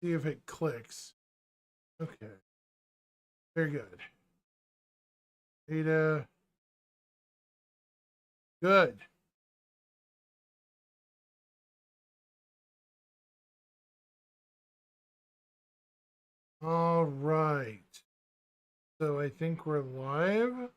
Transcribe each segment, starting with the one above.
See if it clicks. Okay. Very good. Data. Good. All right. So I think we're live.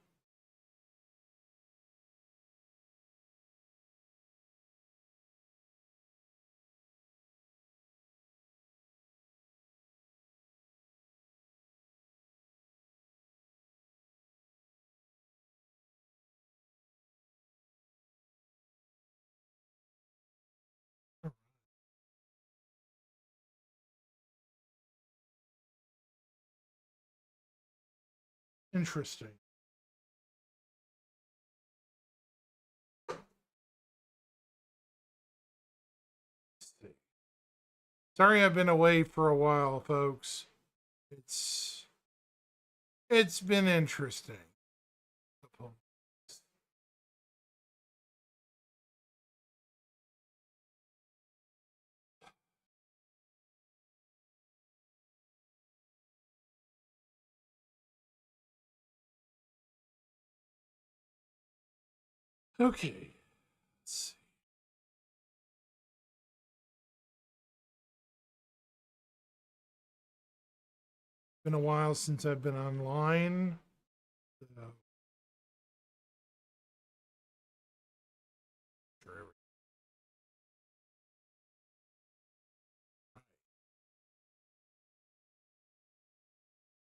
Interesting. Let's see. Sorry I've been away for a while, folks. It's it's been interesting. Okay. Let's see. Been a while since I've been online. So, sure.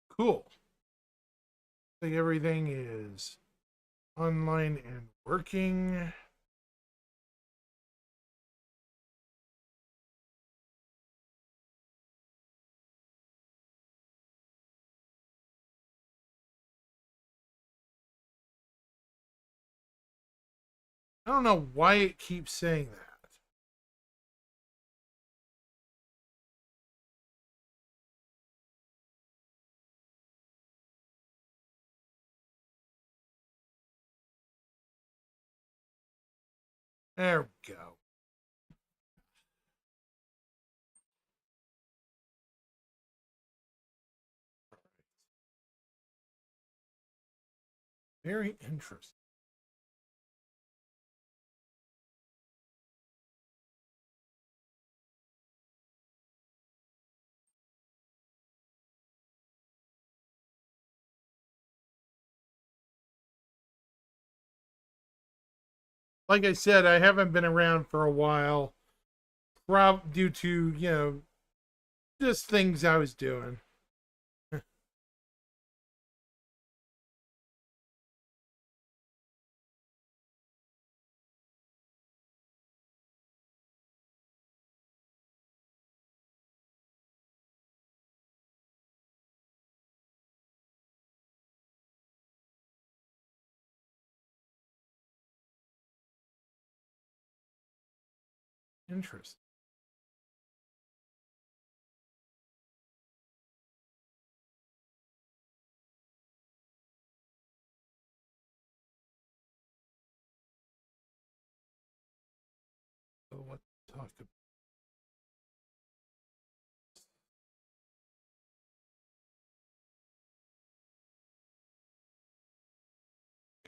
Cool. I think everything is online and working. I don't know why it keeps saying that. There we go. Very interesting. Like I said, I haven't been around for a while, due to, just things I was doing. Interesting. So what to talk about?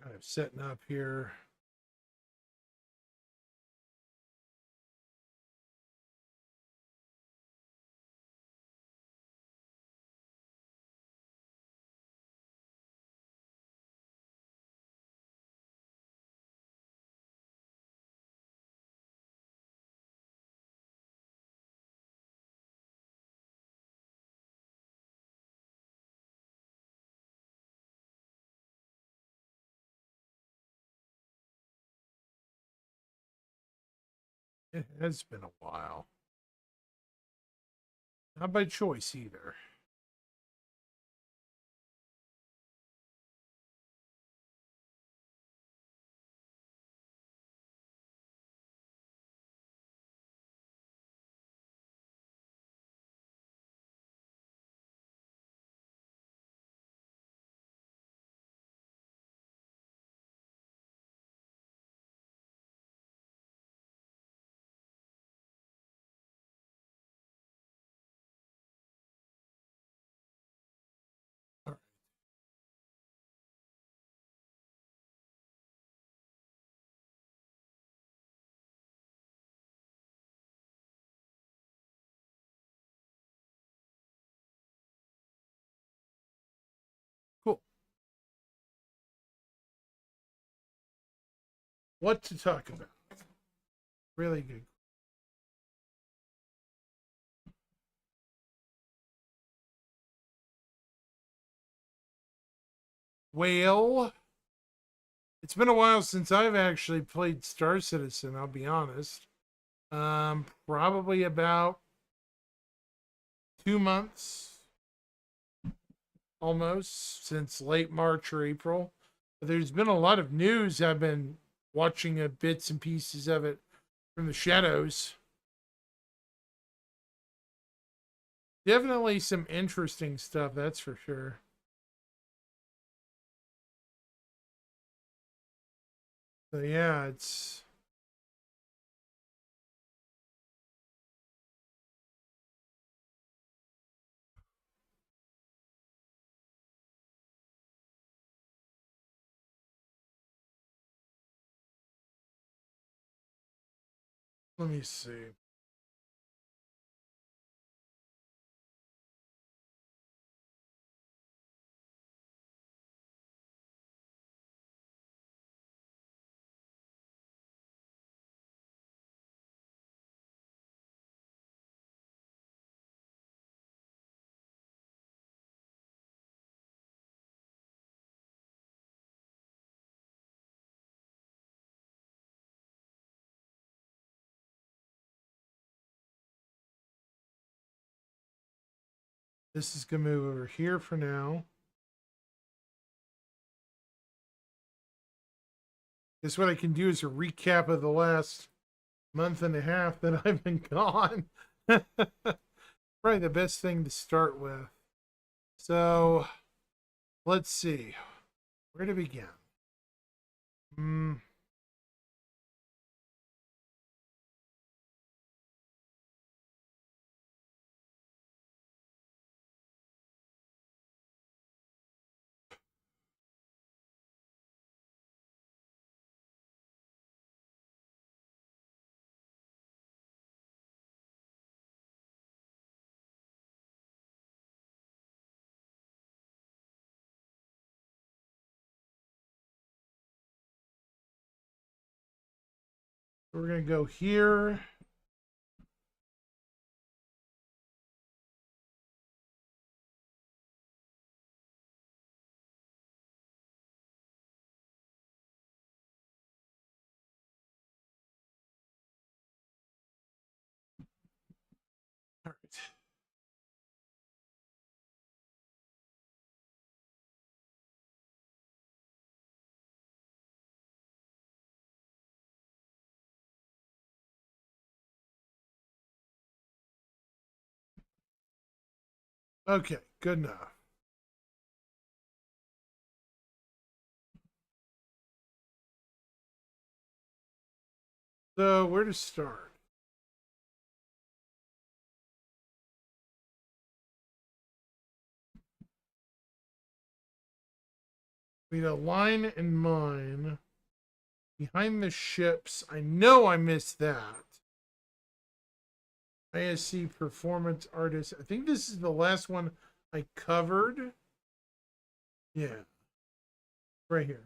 Kind of setting up here. It has been a while. Not by choice either. what to talk about. Really good. Well, it's been a while since I've actually played Star Citizen, I'll be honest. Probably about 2 months almost, since late March or April. But there's been a lot of news. I've been watching bits and pieces of it from the shadows. Definitely some interesting stuff, that's for sure. So yeah, it's let me see. This is gonna move over here for now. Guess what I can do is a recap of the last month and a half that I've been gone. Probably the best thing to start with. So let's see. Where to begin? We're gonna go here. All right. Okay, good enough. So where to start? We need a line in mine. Behind the ships. I know I missed that. ISC performance artist. I think this is the last one I covered. Yeah. Right here.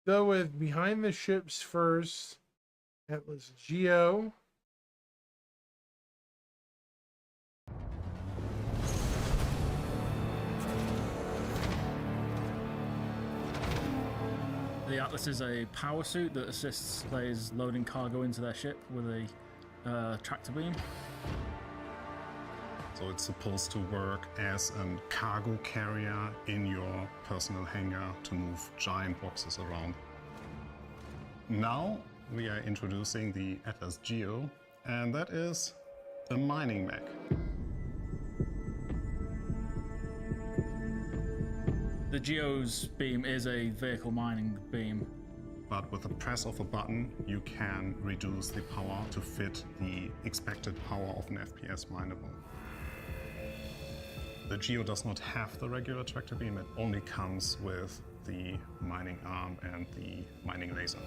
Go with behind the ships first. Atlas Geo. The Atlas is a power suit that assists players loading cargo into their ship with a tractor beam. So it's supposed to work as a cargo carrier in your personal hangar to move giant boxes around. Now we are introducing the Atlas Geo, and that is a mining mech. The Geo's beam is a vehicle mining beam. But with the press of a button, you can reduce the power to fit the expected power of an FPS mineable. The Geo does not have the regular tractor beam, it only comes with the mining arm and the mining laser.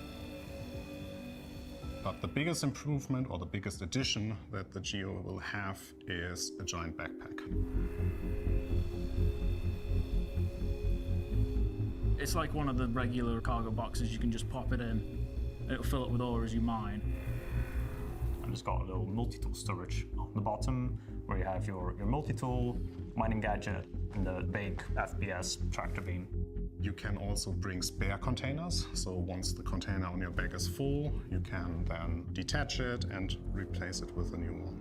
But the biggest improvement or the biggest addition that the Geo will have is a giant backpack. It's like one of the regular cargo boxes. You can just pop it in. It'll fill up with ore as you mine. And it's got a little multi-tool storage on the bottom where you have your multi-tool, mining gadget, and the big FPS tractor beam. You can also bring spare containers. So once the container on your back is full, you can then detach it and replace it with a new one.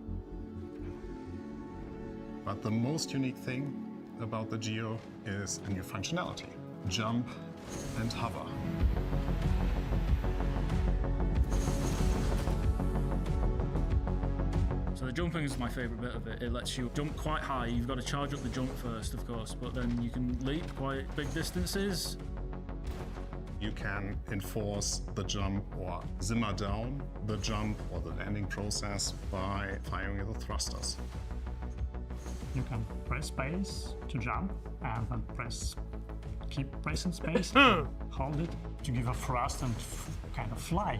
But the most unique thing about the Geo is a new functionality: jump and hover. So the jumping is my favourite bit of it. It lets you jump quite high. You've got to charge up the jump first, of course, but then you can leap quite big distances. You can enforce the jump or simmer down the jump or the landing process by firing the thrusters. You can press space to jump and then keep pressing space, hold it to give a thrust and kind of fly.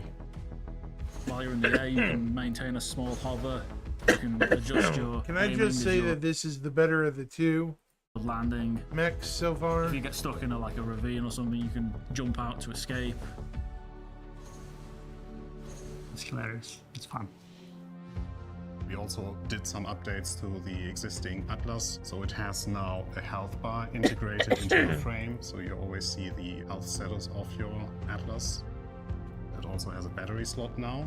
While you're in the air, you can maintain a small hover. You can adjust your Can I aiming just as say you're that this is the better of the two landing. mechs so far? If you get stuck in like a ravine or something, you can jump out to escape. It's hilarious. It's fun. We also did some updates to the existing Atlas, so it has now a health bar integrated into the frame, so you always see the health status of your Atlas. It also has a battery slot now,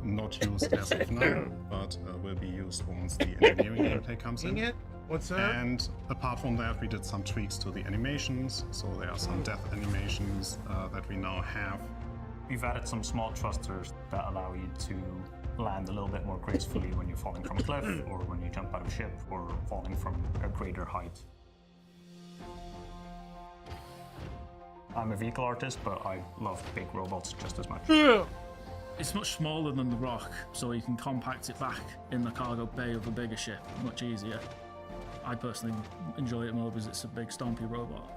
not used as of now, but will be used once the engineering gameplay comes in. Dang it. What's that? And apart from that, we did some tweaks to the animations, so there are some death animations that we now have. We've added some small thrusters that allow you to land a little bit more gracefully when you're falling from a cliff, or when you jump out of ship, or falling from a greater height. I'm a vehicle artist, but I love big robots just as much. It's much smaller than the Rock, so you can compact it back in the cargo bay of a bigger ship much easier. I personally enjoy it more because it's a big stompy robot.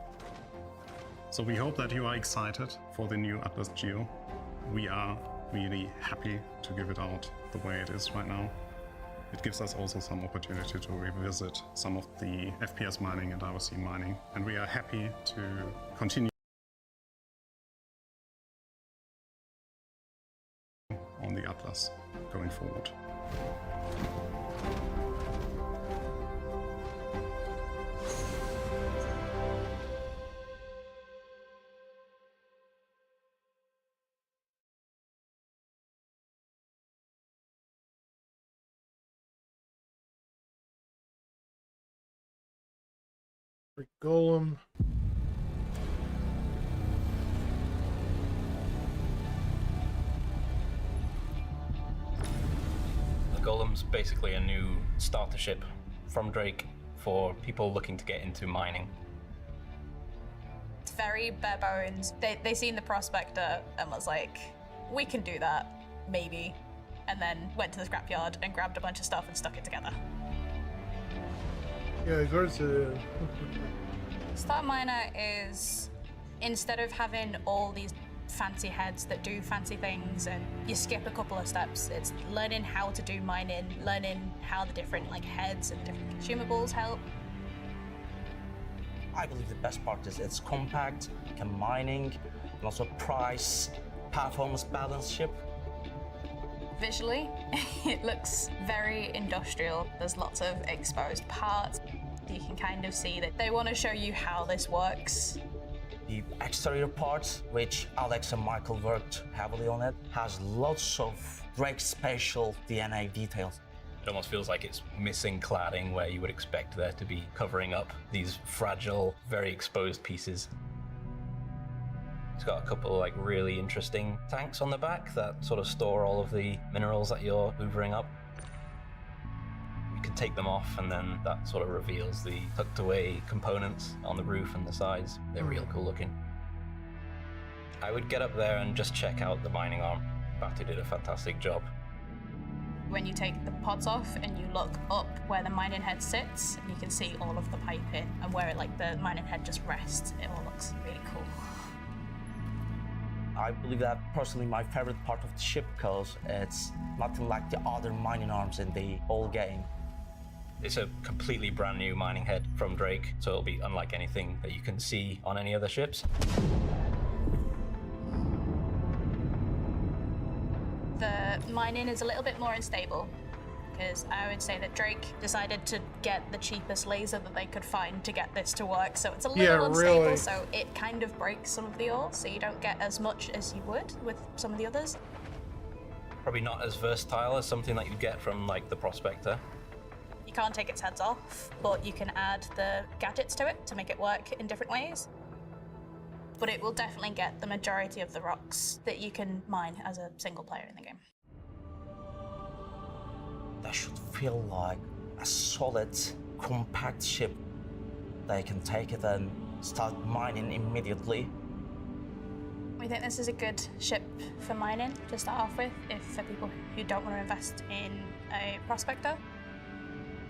So we hope that you are excited for the new Atlas Geo. We are really happy to give it out the way it is right now. It gives us also some opportunity to revisit some of the FPS mining and RC mining, and we are happy to continue on the Atlas going forward. Golem. The Golem's basically a new starter ship from Drake for people looking to get into mining. It's very bare bones. They seen the prospector and was like, we can do that, maybe. And then went to the scrapyard and grabbed a bunch of stuff and stuck it together. Yeah, of course it is. Star Miner is, instead of having all these fancy heads that do fancy things and you skip a couple of steps, it's learning how to do mining, learning how the different heads and different consumables help. I believe the best part is it's compact, can mining, and also price, performance balanced ship. Visually, it looks very industrial. There's lots of exposed parts. You can kind of see that they want to show you how this works. The exterior parts, which Alex and Michael worked heavily on it, has lots of Drake spatial DNA details. It almost feels like it's missing cladding where you would expect there to be covering up these fragile, very exposed pieces. It's got a couple of really interesting tanks on the back that sort of store all of the minerals that you're hoovering up. You can take them off and then that sort of reveals the tucked away components on the roof and the sides. They're real cool looking. I would get up there and just check out the mining arm. Batu did a fantastic job. When you take the pods off and you look up where the mining head sits, you can see all of the piping and where the mining head just rests. It all looks really cool. I believe that personally my favorite part of the ship because it's nothing like the other mining arms in the whole game. It's a completely brand new mining head from Drake, so it'll be unlike anything that you can see on any other ships. The mining is a little bit more unstable, because I would say that Drake decided to get the cheapest laser that they could find to get this to work, so it's a little unstable, really. so it kind of breaks some of the ore, so you don't get as much as you would with some of the others. Probably not as versatile as something that you'd get from like the Prospector. You can't take its heads off, but you can add the gadgets to it to make it work in different ways. But it will definitely get the majority of the rocks that you can mine as a single player in the game. That should feel like a solid, compact ship. They can take it and start mining immediately. We think this is a good ship for mining to start off with, if for people who don't want to invest in a Prospector.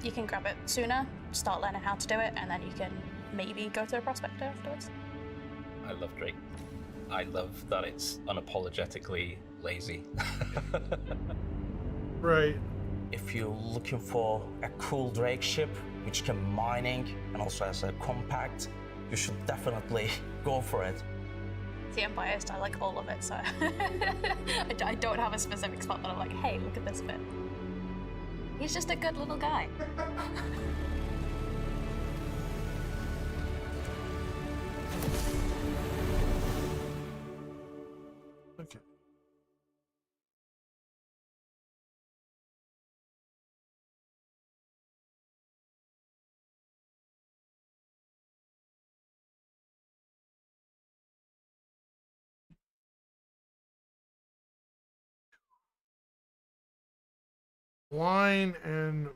You can grab it sooner, start learning how to do it, and then you can maybe go to a Prospector afterwards. I love Drake. I love that it's unapologetically lazy. Right. If you're looking for a cool Drake ship, which can mining and also has a compact, you should definitely go for it. See, I'm biased, I like all of it, so I don't have a specific spot that I'm like, hey, look at this bit. He's just a good little guy. Okay. Line and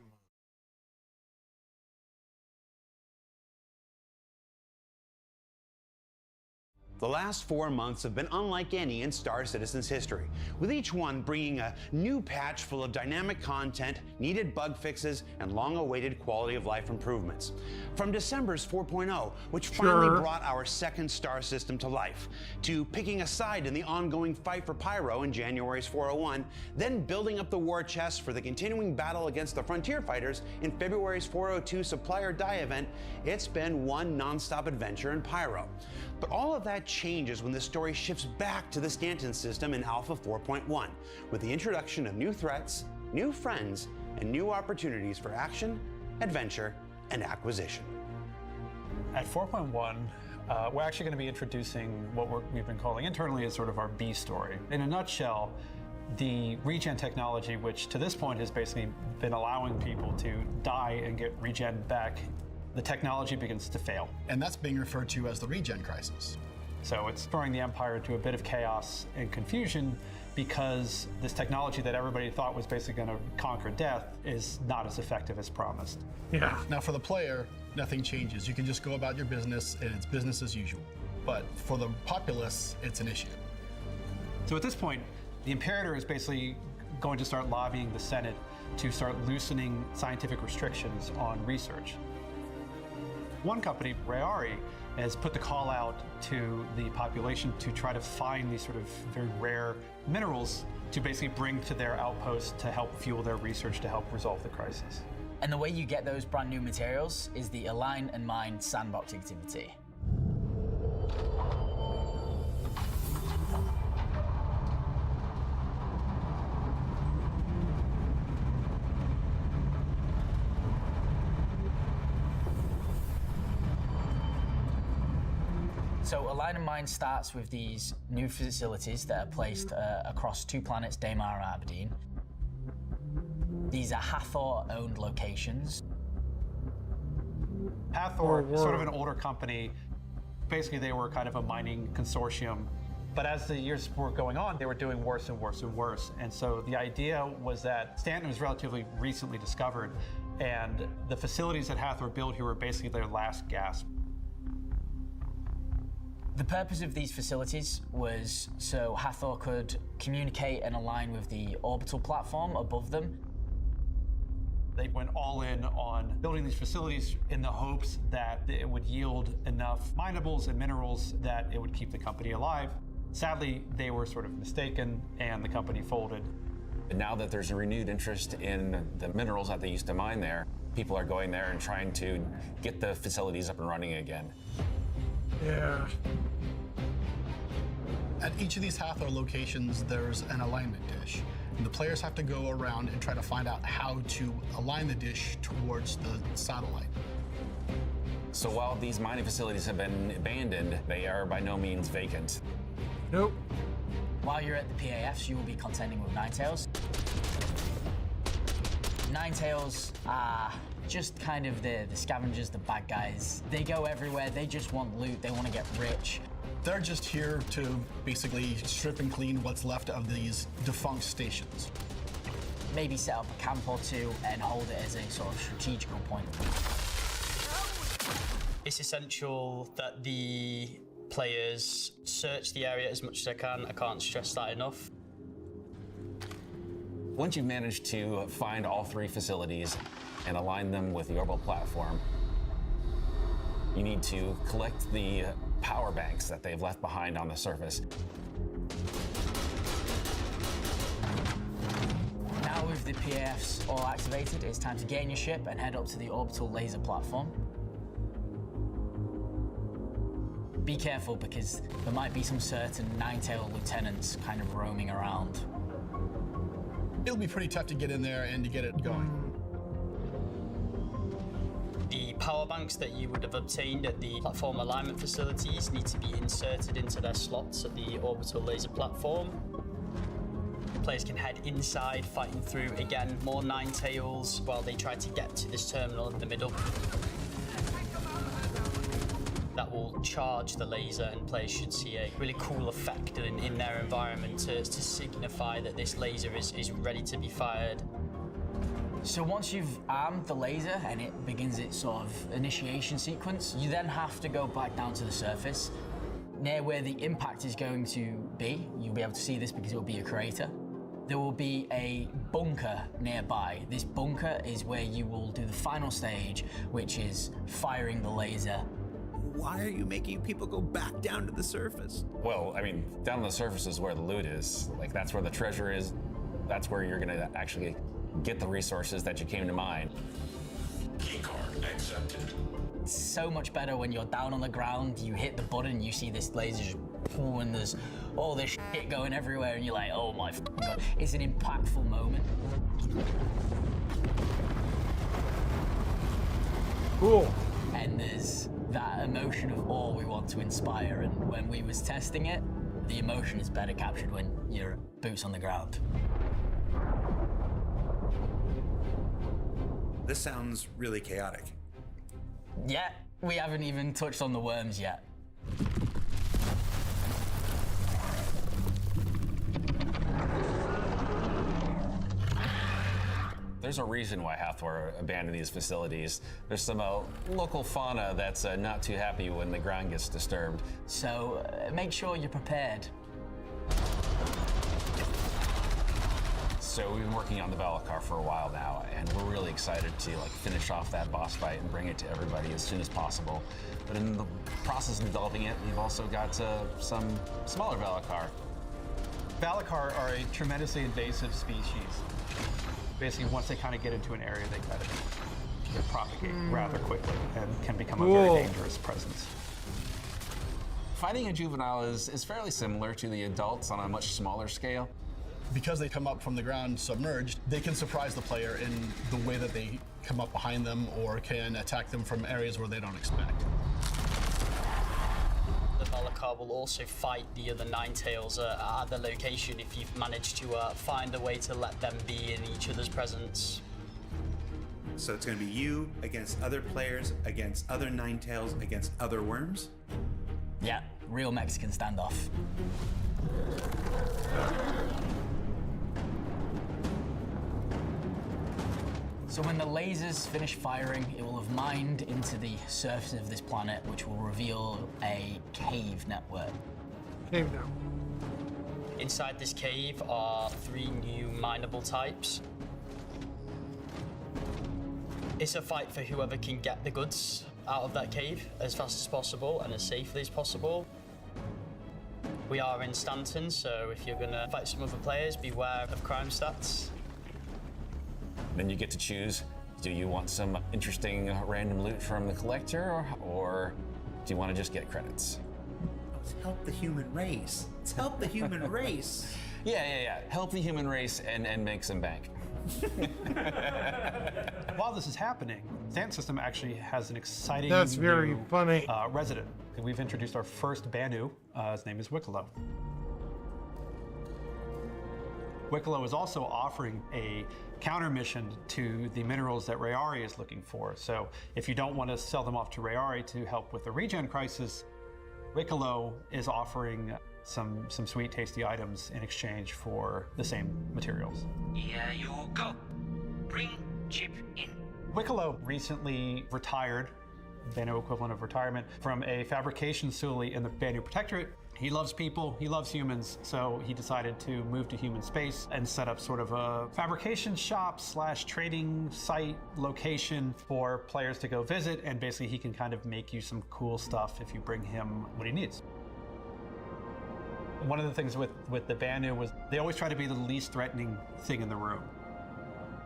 The last 4 months have been unlike any in Star Citizen's history, with each one bringing a new patch full of dynamic content, needed bug fixes, and long-awaited quality of life improvements. From December's 4.0, which finally brought our second star system to life, to picking a side in the ongoing fight for Pyro in January's 401, then building up the war chest for the continuing battle against the Frontier Fighters in February's 402 Supplier Die event, it's been one non-stop adventure in Pyro. But all of that changes when the story shifts back to the Stanton system in Alpha 4.1, with the introduction of new threats, new friends, and new opportunities for action, adventure, and acquisition. At 4.1, we're actually going to be introducing what we've been calling internally as sort of our B story. In a nutshell, the regen technology, which to this point has basically been allowing people to die and get regen back, the technology begins to fail. And that's being referred to as the regen crisis. So it's throwing the Empire into a bit of chaos and confusion because this technology that everybody thought was basically going to conquer death is not as effective as promised. yeah. Now for the player, nothing changes. You can just go about your business and it's business as usual. But for the populace, it's an issue. So at this point, the Imperator is basically going to start lobbying the Senate to start loosening scientific restrictions on research. One company, Rayari, has put the call out to the population to try to find these sort of very rare minerals to basically bring to their outpost to help fuel their research to help resolve the crisis. And the way you get those brand new materials is the Align and Mine sandbox activity. So Align and Mine starts with these new facilities that are placed across two planets, Daymar and Aberdeen. These are Hathor-owned locations. Hathor is sort of an older company. Basically, they were kind of a mining consortium. But as the years were going on, they were doing worse and worse and worse. And so the idea was that Stanton was relatively recently discovered, and the facilities that Hathor built here were basically their last gasp. The purpose of these facilities was so Hathor could communicate and align with the orbital platform above them. They went all in on building these facilities in the hopes that it would yield enough minables and minerals that it would keep the company alive. Sadly, they were sort of mistaken and the company folded. And now that there's a renewed interest in the minerals that they used to mine there, people are going there and trying to get the facilities up and running again. Yeah. At each of these Hathor locations, there's an alignment dish. And the players have to go around and try to find out how to align the dish towards the satellite. So while these mining facilities have been abandoned, they are by no means vacant. Nope. While you're at the PAFs, you will be contending with Ninetails. Ninetails are just kind of the scavengers, the bad guys. They go everywhere, they just want loot, they want to get rich. They're just here to basically strip and clean what's left of these defunct stations. Maybe set up a camp or two and hold it as a sort of strategical point. It's essential that the players search the area as much as they can. I can't stress that enough. Once you've managed to find all 3 facilities and align them with the orbital platform, you need to collect the power banks that they've left behind on the surface. Now with the PAFs all activated, it's time to get in your ship and head up to the orbital laser platform. Be careful because there might be some certain Ninetail lieutenants kind of roaming around. It'll be pretty tough to get in there and to get it going. The power banks that you would have obtained at the platform alignment facilities need to be inserted into their slots at the orbital laser platform. Players can head inside, fighting through, again, more Ninetails while they try to get to this terminal in the middle. That will charge the laser, and players should see a really cool effect in their environment to signify that this laser is ready to be fired. So once you've armed the laser and it begins its sort of initiation sequence, you then have to go back down to the surface. Near where the impact is going to be, you'll be able to see this because it will be a crater. There will be a bunker nearby. This bunker is where you will do the final stage, which is firing the laser. Why are you making people go back down to the surface? Well, I mean, down on the surface is where the loot is. Like, that's where the treasure is. That's where you're gonna actually get the resources that you came to mine. Keycard accepted. It's so much better when you're down on the ground, you hit the button, you see this laser just pull, and there's all this shit going everywhere, and you're like, oh my God. It's an impactful moment. Cool. And there's that emotion of awe we want to inspire, and when we was testing it, the emotion is better captured when you're boots on the ground. This sounds really chaotic. Yeah, we haven't even touched on the worms yet. There's a reason why Hathor abandoned these facilities. There's some local fauna that's not too happy when the ground gets disturbed. So make sure you're prepared. So we've been working on the Valakar for a while now, and we're really excited to finish off that boss fight and bring it to everybody as soon as possible. But in the process of developing it, we've also got some smaller Valakar. Valakar are a tremendously invasive species. Basically, once they kind of get into an area, they propagate rather quickly and can become a very dangerous presence. Fighting a juvenile is fairly similar to the adults on a much smaller scale. Because they come up from the ground submerged, they can surprise the player in the way that they come up behind them or can attack them from areas where they don't expect. The Valakar will also fight the other Ninetails at the location if you've managed to find a way to let them be in each other's presence. So it's going to be you against other players, against other Ninetails, against other worms? Yeah, real Mexican standoff. So when the lasers finish firing, it will have mined into the surface of this planet, which will reveal a cave network. Cave now. Inside this cave are 3 new mineable types. It's a fight for whoever can get the goods out of that cave as fast as possible and as safely as possible. We are in Stanton, so if you're going to fight some other players, beware of crime stats. Then you get to choose, do you want some interesting random loot from the collector, or do you want to just get credits? Let's help the human race. Let's help the human race. Yeah. Help the human race and make some bank. While this is happening, Stant System actually has an exciting That's very new, funny. Resident. We've introduced our first Banu. His name is Wicklow. Wicklow is also offering a counter mission to the minerals that Rayari is looking for. So if you don't want to sell them off to Rayari to help with the regen crisis, Wicklow is offering some sweet, tasty items in exchange for the same materials. Here you go. Bring chip in. Wicklow recently retired, Banu equivalent of retirement, from a fabrication facility in the Banu Protectorate. He loves people, he loves humans, so he decided to move to human space and set up sort of a fabrication shop / trading site location for players to go visit, and basically he can kind of make you some cool stuff if you bring him what he needs. One of the things with the Banu was they always try to be the least threatening thing in the room.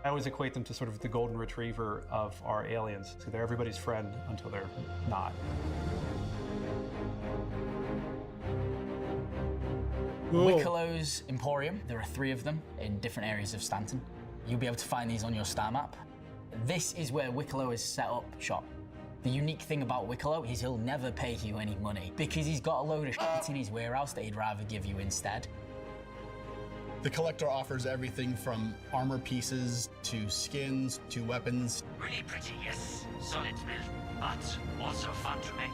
I always equate them to sort of the golden retriever of our aliens. So they're everybody's friend until they're not. Cool. Wicklow's Emporium, there are 3 of them in different areas of Stanton. You'll be able to find these on your star map. This is where Wicklow has set up shop. The unique thing about Wicklow is he'll never pay you any money because he's got a load of shit in his warehouse that he'd rather give you instead. The collector offers everything from armor pieces to skins to weapons. Really pretty, yes. Solid build, but also fun to make.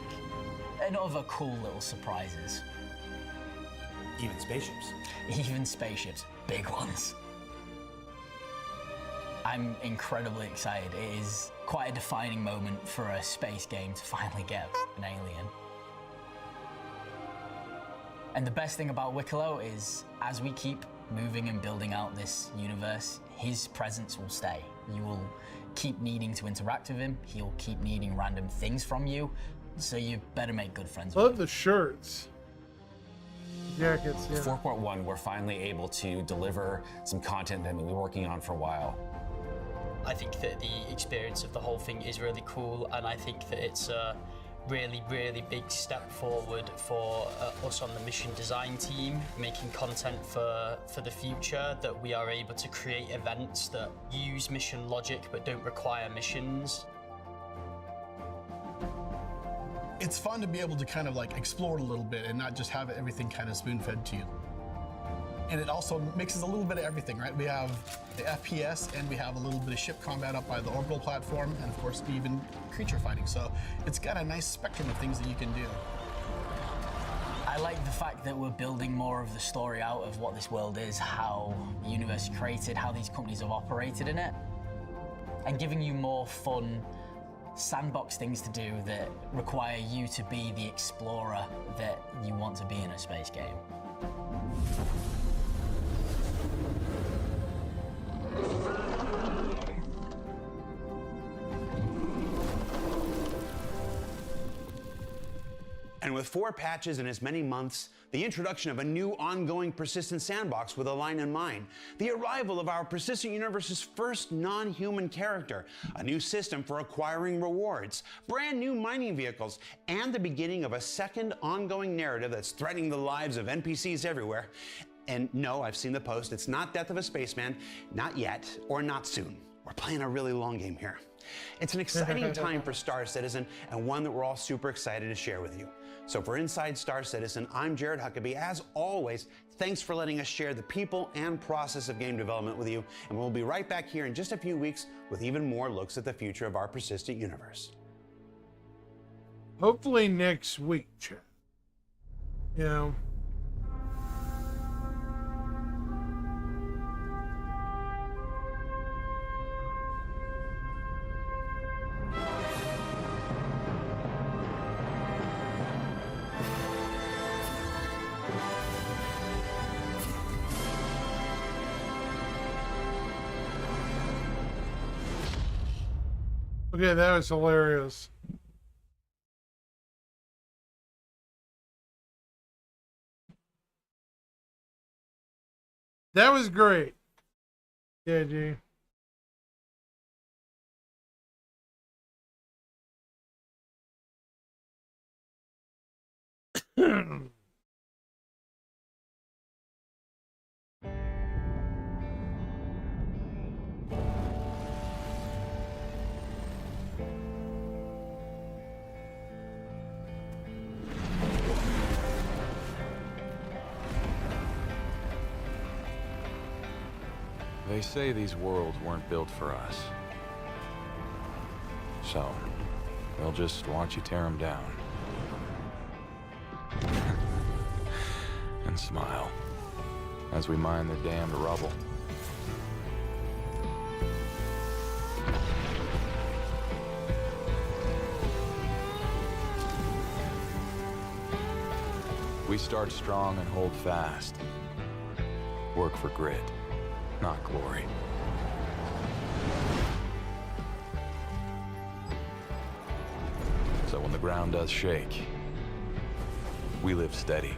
And other cool little surprises. Even spaceships. Even spaceships, big ones. I'm incredibly excited. It is quite a defining moment for a space game to finally get an alien. And the best thing about Wicklow is, as we keep moving and building out this universe, his presence will stay. You will keep needing to interact with him, he'll keep needing random things from you, so you better make good friends with him. Love the shirts. Jackets, yeah. 4.1, we're finally able to deliver some content that we've been working on for a while. I think that the experience of the whole thing is really cool, and I think that it's a really, really big step forward for us on the mission design team, making content for the future, that we are able to create events that use mission logic but don't require missions. It's fun to be able to kind of like explore a little bit and not just have everything kind of spoon-fed to you. And it also mixes a little bit of everything, right? We have the FPS and we have a little bit of ship combat up by the orbital platform, and of course even creature fighting. So it's got a nice spectrum of things that you can do. I like the fact that we're building more of the story out of what this world is, how the universe is created, how these companies have operated in it, and giving you more fun sandbox things to do that require you to be the explorer that you want to be in a space game. And with 4 patches in as many months, the introduction of a new ongoing persistent sandbox with a line in mind, the arrival of our persistent universe's first non-human character, a new system for acquiring rewards, brand new mining vehicles, and the beginning of a second ongoing narrative that's threatening the lives of NPCs everywhere. And no, I've seen the post, it's not Death of a Spaceman, not yet, or not soon. We're playing a really long game here. It's an exciting time for Star Citizen, and one that we're all super excited to share with you. So for Inside Star Citizen, I'm Jared Huckabee. As always, thanks for letting us share the people and process of game development with you, and we'll be right back here in just a few weeks with even more looks at the future of our persistent universe. Hopefully next week, chat. You know. Okay, that was hilarious. That was great. Yeah, G. They say these worlds weren't built for us. So, we'll just watch you tear them down. And smile as we mine the damned rubble. We start strong and hold fast. Work for grit, not glory. So when the ground does shake, we live steady.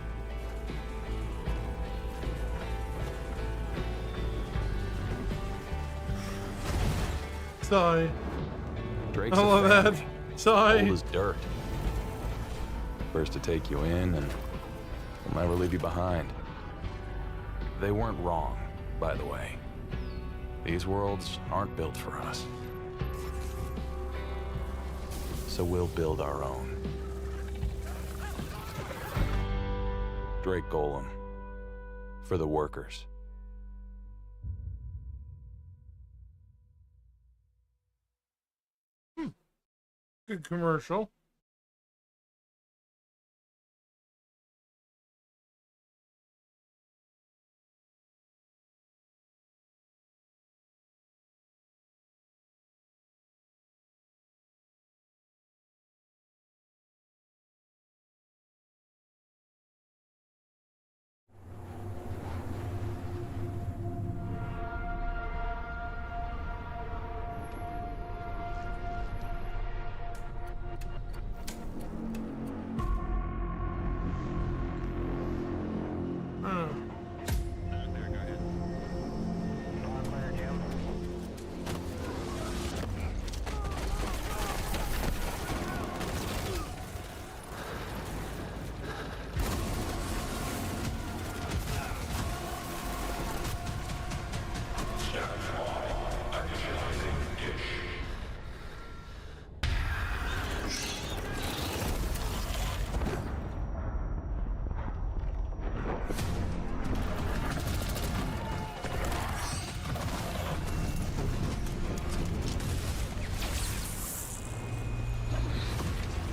Sigh. Drake's I a love family, that. Sigh. old as dirt. First to take you in, and will never leave you behind. They weren't wrong, by the way. These worlds aren't built for us. So we'll build our own. Drake Golem. For the workers. Good commercial.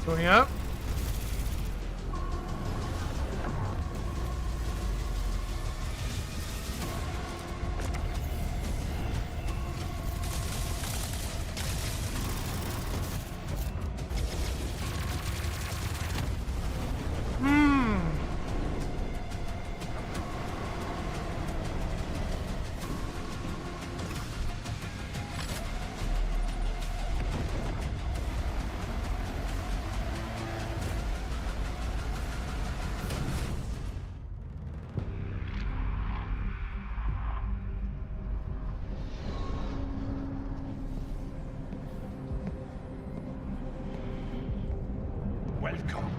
Going up. Welcome.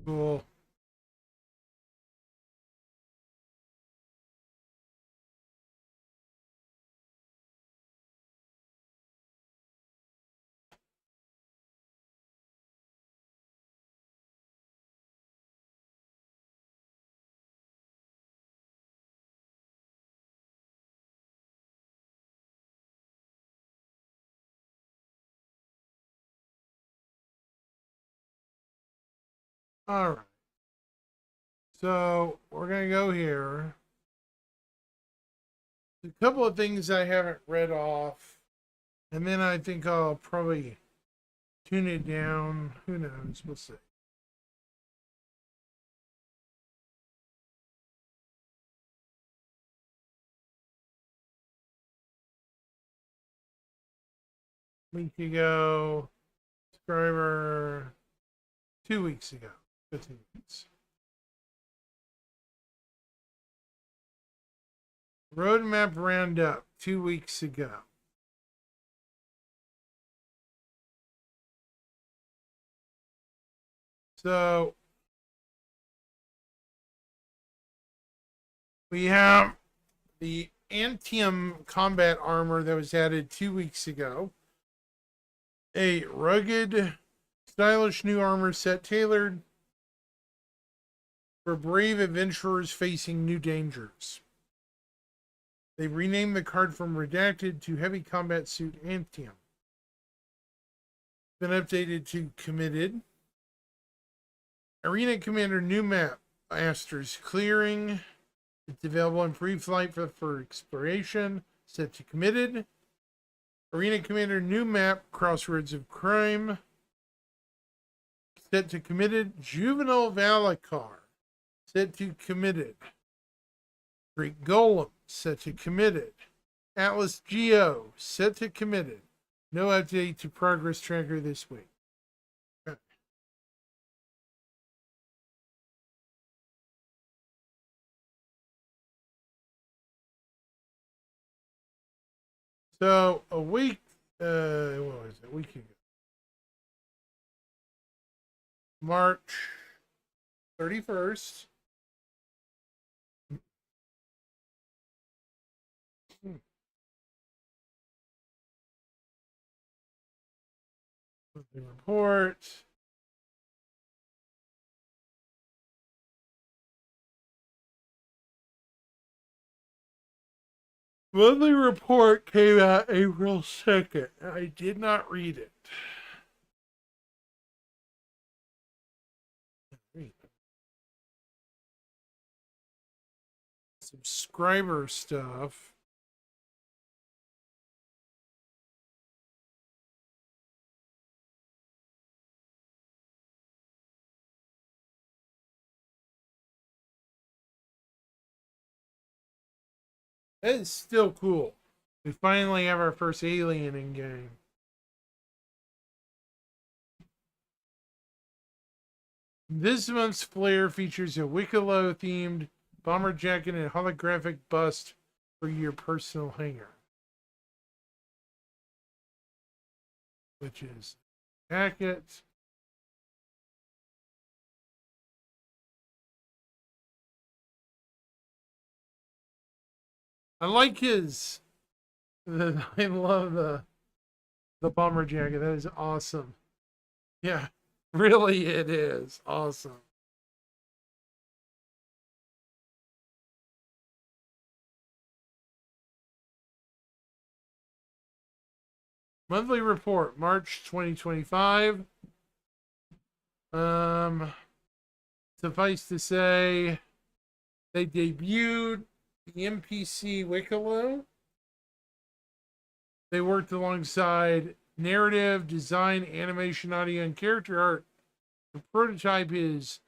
Cool. All right. So we're going to go here. A couple of things I haven't read off. And then I think I'll probably tune it down. Who knows? We'll see. Week ago, subscriber 2 weeks ago, 15 weeks. Roadmap roundup 2 weeks ago. So we have the Antium combat armor that was added 2 weeks ago. A rugged, stylish new armor set tailored for brave adventurers facing new dangers. They renamed the card from Redacted to Heavy Combat Suit Antium. Been updated to Committed. Arena Commander new map, Aster's Clearing. It's available in pre-flight for exploration. Set to Committed. Arena Commander new map, Crossroads of Crime. Set to Committed. Juvenile Valacar. Set to Committed. Great Golem. Set to Committed. Atlas Geo. Set to Committed. No update to Progress Tracker this week. Okay. So a week, what was it? A week ago. March 31st. The report. Monthly report came out April 2nd. I did not read it. Subscriber stuff. That is still cool. We finally have our first alien in game. This month's flare features a Wicklow themed bomber jacket and holographic bust for your personal hangar. Which is jacket. I like his. I love the bomber jacket. That is awesome. Yeah, really, it is awesome. Monthly report, March 2025. Suffice to say, they debuted the NPC Wicklow. They worked alongside narrative, design, animation, audio, and character art. The prototype is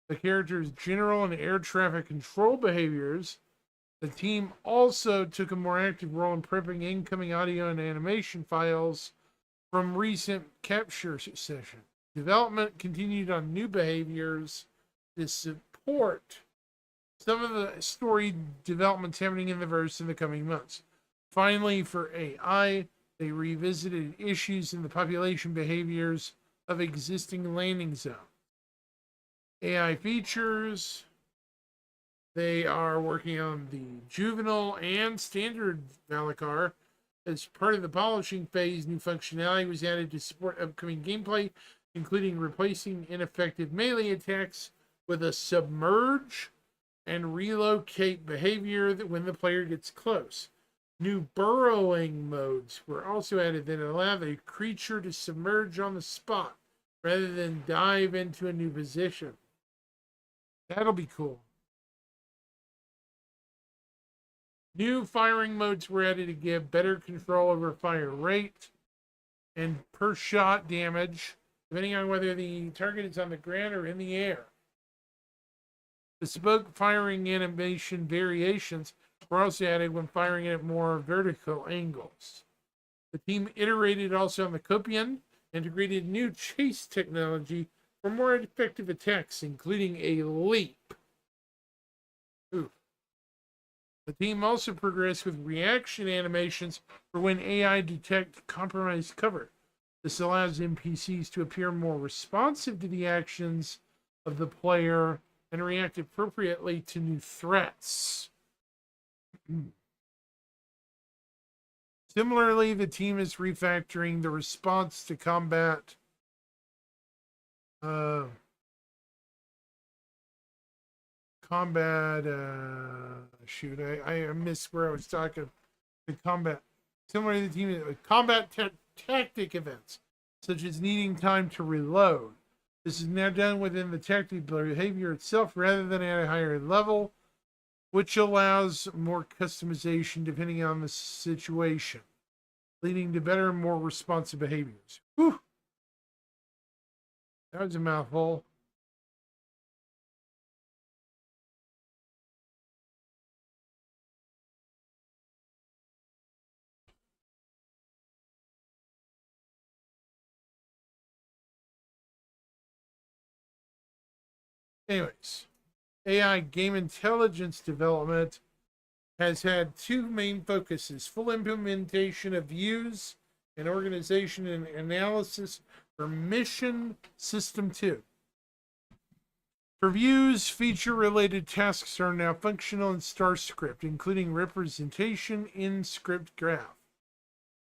the character's general and air traffic control behaviors. The team also took a more active role in prepping incoming audio and animation files from recent capture sessions. Development continued on new behaviors to support some of the story developments happening in the verse in the coming months. Finally, for AI, they revisited issues in the population behaviors of existing landing zones. AI features, they are working on the juvenile and standard Valacar. As part of the polishing phase, new functionality was added to support upcoming gameplay, including replacing ineffective melee attacks with a submerge and relocate behavior that when the player gets close. New burrowing modes were also added that allow the creature to submerge on the spot rather than dive into a new position. That'll be cool. New firing modes were added to give better control over fire rate and per shot damage, depending on whether the target is on the ground or in the air. Bespoke firing animation variations were also added when firing at more vertical angles. The team iterated also on the Copian, integrated new chase technology for more effective attacks, including a leap. Ooh. The team also progressed with reaction animations for when AI detect compromised cover. This allows NPCs to appear more responsive to the actions of the player and react appropriately to new threats. Similarly, the team is refactoring the response to combat shoot, I missed where I was talking. The combat. Similarly, the team combat tactic events, such as needing time to reload. This is now done within the tactic behavior itself rather than at a higher level, which allows more customization depending on the situation, leading to better and more responsive behaviors. Whew. That was a mouthful. Anyways, AI game intelligence development has had two main focuses: full implementation of views and organization and analysis for Mission System 2. For views, feature-related tasks are now functional in StarScript, including representation in script graph.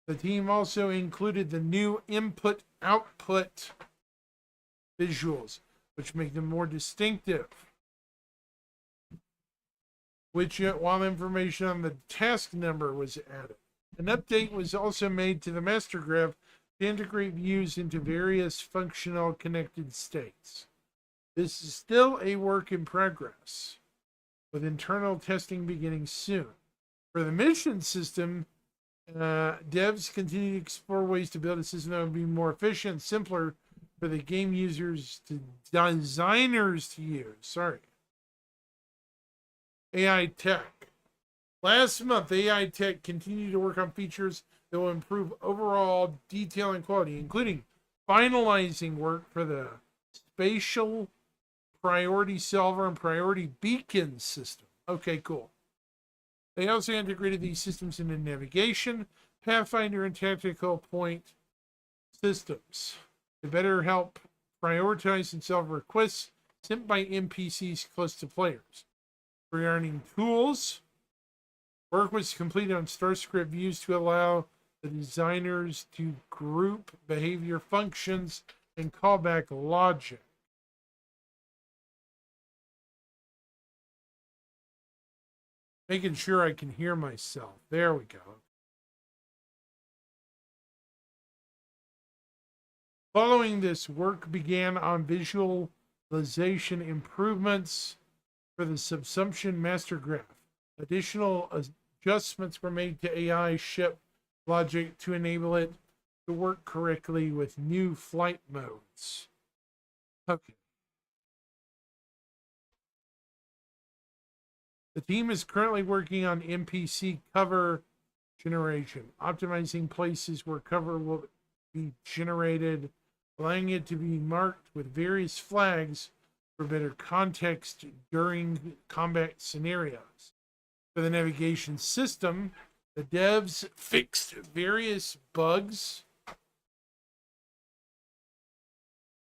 The team also included the new input-output visuals, which make them more distinctive. While information on the task number was added. An update was also made to the master graph to integrate views into various functional connected states. This is still a work in progress, with internal testing beginning soon. For the mission system, devs continue to explore ways to build a system that would be more efficient and simpler for the game designers to use. AI Tech. Last month, AI Tech continued to work on features that will improve overall detail and quality, including finalizing work for the spatial priority solver and priority beacon system. Okay, cool. They also integrated these systems into navigation, pathfinder, and tactical point systems to better help prioritize and solve requests sent by NPCs close to players. Regarding tools, work was completed on StarScript views to allow the designers to group behavior functions and callback logic. Making sure I can hear myself. There we go. Following this, work began on visualization improvements for the subsumption master graph. Additional adjustments were made to AI ship logic to enable it to work correctly with new flight modes. Okay. The team is currently working on NPC cover generation, optimizing places where cover will be generated, allowing it to be marked with various flags for better context during combat scenarios. For the navigation system, the devs fixed various bugs,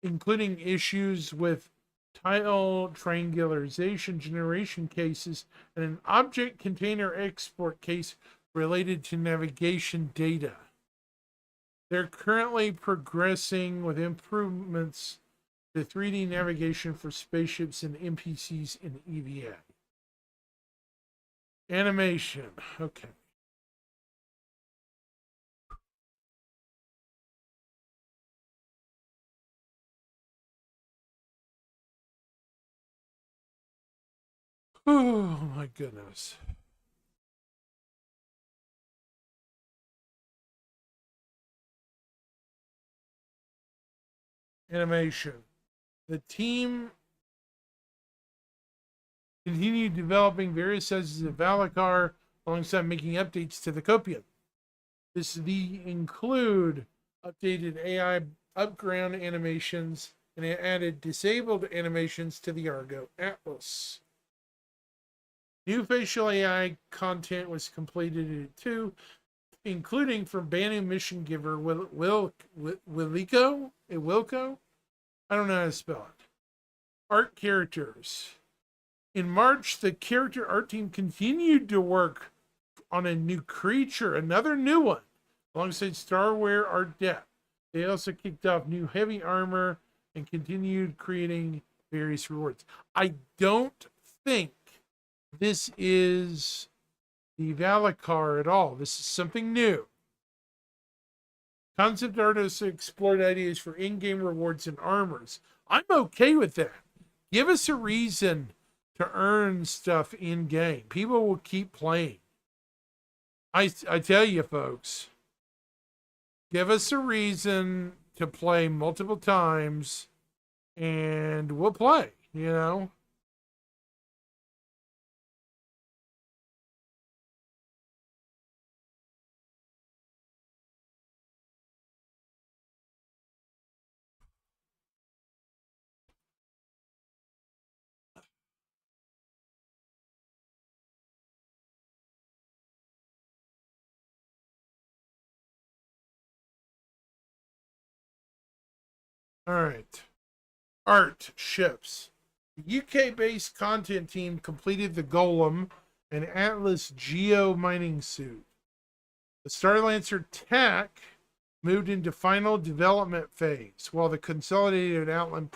including issues with tile triangularization generation cases and an object container export case related to navigation data. They're currently progressing with improvements to 3D navigation for spaceships and NPCs in EVA. Animation. Okay. Oh my goodness. Animation. The team continued developing various sizes of Valakar alongside making updates to the Copian. This include updated AI upground animations and it added disabled animations to the Argo Atlas. New facial AI content was completed too, including from Banu Mission Giver Wilco. I don't know how to spell it. Art characters. In March, the character art team continued to work on a new creature, another new one, alongside Starware Art Depth. They also kicked off new heavy armor and continued creating various rewards. I don't think this is the Valakar at all. This is something new. Concept artists explored ideas for in-game rewards and armors. I'm okay with that. Give us a reason to earn stuff in-game. People will keep playing. I tell you, folks, give us a reason to play multiple times and we'll play, you know? All right. Art ships. The UK-based content team completed the Golem and Atlas Geo mining suit. The Starlancer TAC moved into final development phase, while the consolidated Outland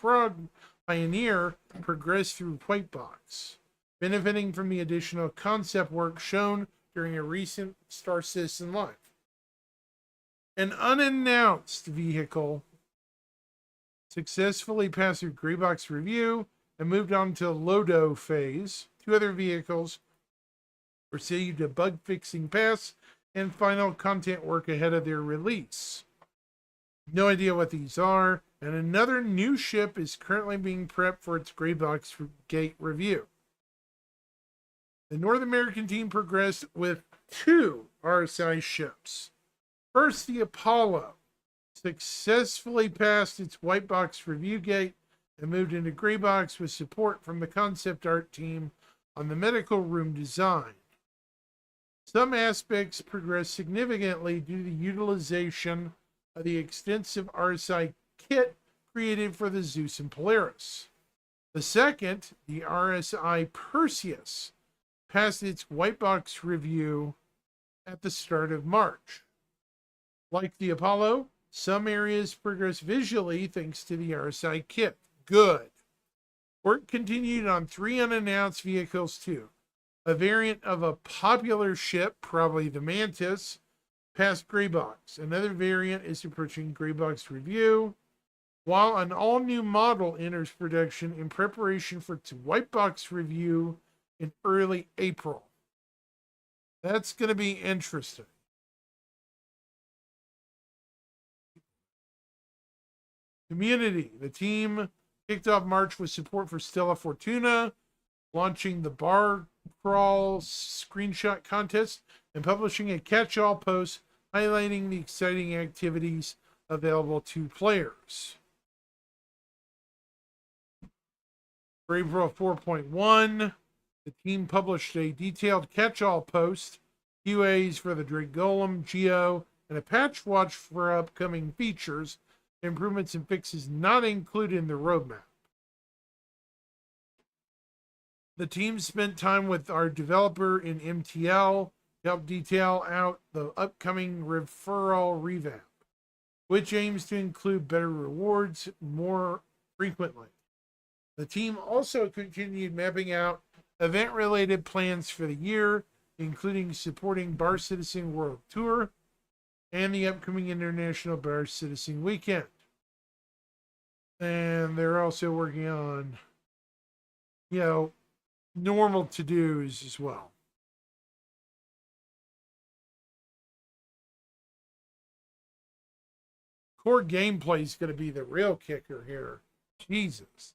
Pioneer progressed through Whitebox, benefiting from the additional concept work shown during a recent Star Citizen Live. An unannounced vehicle successfully passed through Greybox review and moved on to Lodo phase. 2 other vehicles received a bug fixing pass and final content work ahead of their release. No idea what these are, and another new ship is currently being prepped for its Greybox gate review. The North American team progressed with 2 RSI ships. First, the Apollo successfully passed its white box review gate and moved into gray box with support from the concept art team on the medical room design. Some aspects progressed significantly due to the utilization of the extensive RSI kit created for the Zeus and Polaris. The second, the RSI Perseus, passed its white box review at the start of March. Like the Apollo, some areas progress visually thanks to the RSI kit. Good. Work continued on 3 unannounced vehicles too. A variant of a popular ship, probably the Mantis, passed Greybox. Another variant is approaching Greybox review, while an all-new model enters production in preparation for its white box review in early April. That's going to be interesting. Community. The team kicked off March with support for Stella Fortuna, launching the Bar Crawl screenshot contest and publishing a catch-all post highlighting the exciting activities available to players. For April 4.1, the team published a detailed catch-all post, QAs for the Drake Golem, Geo, and a patch watch for upcoming features, improvements and fixes not included in the roadmap. The team spent time with our developer in MTL to help detail out the upcoming referral revamp, which aims to include better rewards more frequently. The team also continued mapping out event-related plans for the year, including supporting Bar Citizen World Tour and the upcoming International Bar Citizen Weekend. And they're also working on, normal to-dos as well. Core gameplay is going to be the real kicker here. Jesus.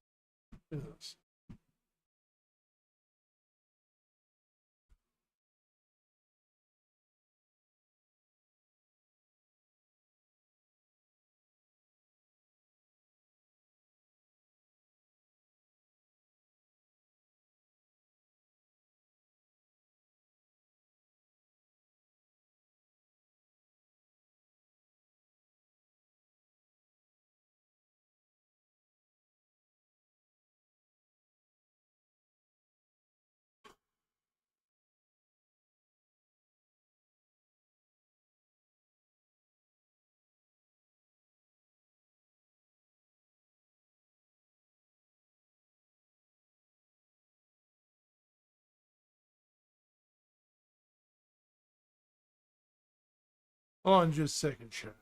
Hold on just a second, chat.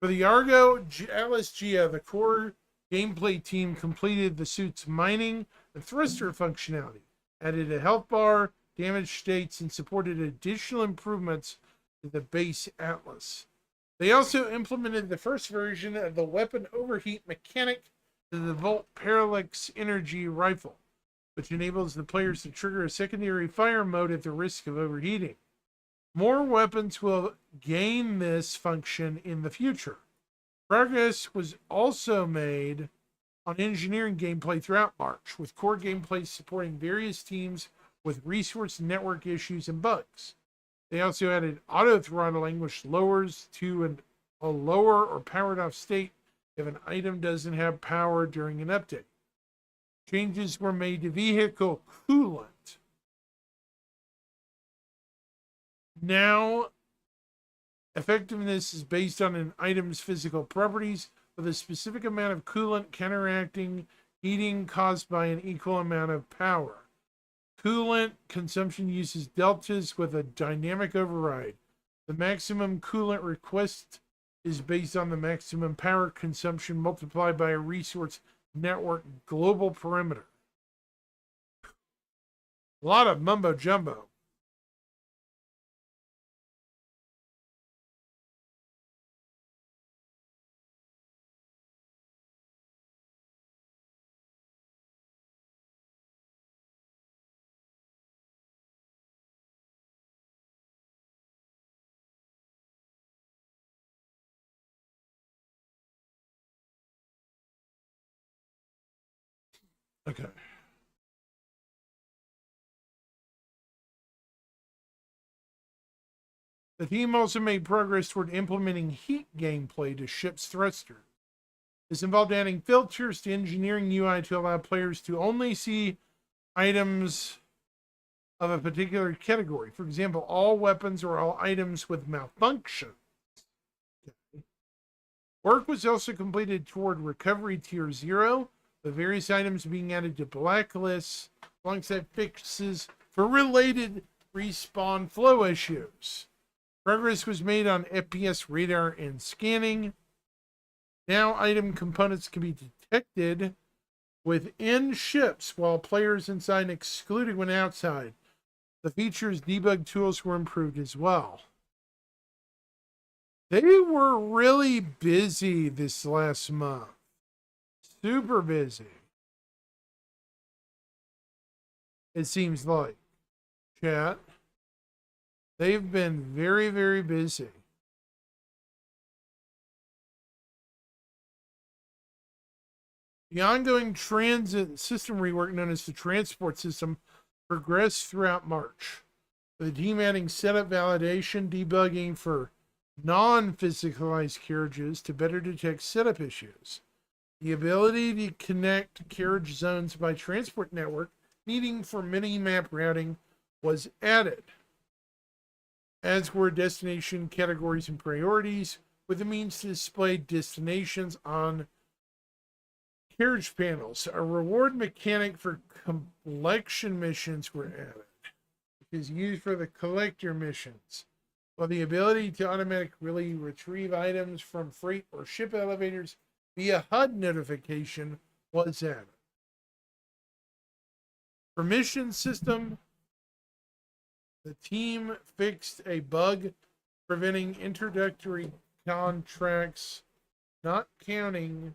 For the Argo Atlas Gia, the core gameplay team completed the suit's mining and thruster functionality, added a health bar, damage states, and supported additional improvements to the base Atlas. They also implemented the first version of the weapon overheat mechanic to the Volt Parallax Energy Rifle, which enables the players to trigger a secondary fire mode at the risk of overheating. More weapons will gain this function in the future. Progress was also made on engineering gameplay throughout March, with core gameplay supporting various teams with resource network issues and bugs. They also added auto throttling, which lowers to a lower or powered off state if an item doesn't have power during an update. Changes were made to vehicle coolant. Now, effectiveness is based on an item's physical properties, with a specific amount of coolant counteracting heating caused by an equal amount of power. Coolant consumption uses deltas with a dynamic override. The maximum coolant request is based on the maximum power consumption multiplied by a resource network global perimeter. A lot of mumbo jumbo. Okay. The team also made progress toward implementing heat gameplay to ship's thruster. This involved adding filters to engineering UI to allow players to only see items of a particular category. For example, all weapons or all items with malfunction. Okay. Work was also completed toward recovery tier 0, with various items being added to blacklists alongside fixes for related respawn flow issues. Progress was made on FPS radar and scanning. Now item components can be detected within ships while players inside and excluded when outside. The features debug tools were improved as well. They were really busy this last month. Super busy. It seems like. Chat. They've been very, very busy. The ongoing transit system rework, known as the transport system, progressed throughout March, with the team adding setup validation, debugging for non-physicalized carriages to better detect setup issues. The ability to connect carriage zones by transport network needing for mini-map routing was added, as were destination categories and priorities, with the means to display destinations on carriage panels. A reward mechanic for collection missions were added, which is used for the collector missions, while the ability to automatically retrieve items from freight or ship elevators via HUD notification was added. For mission system, the team fixed a bug preventing introductory contracts not counting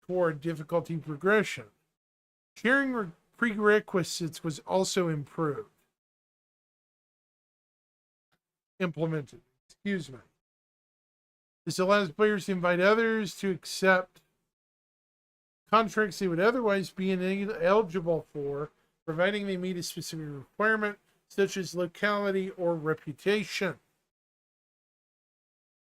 toward difficulty progression. Sharing prerequisites was also implemented. Excuse me. This allows players to invite others to accept contracts they would otherwise be ineligible for, providing they meet a specific requirement, such as locality or reputation.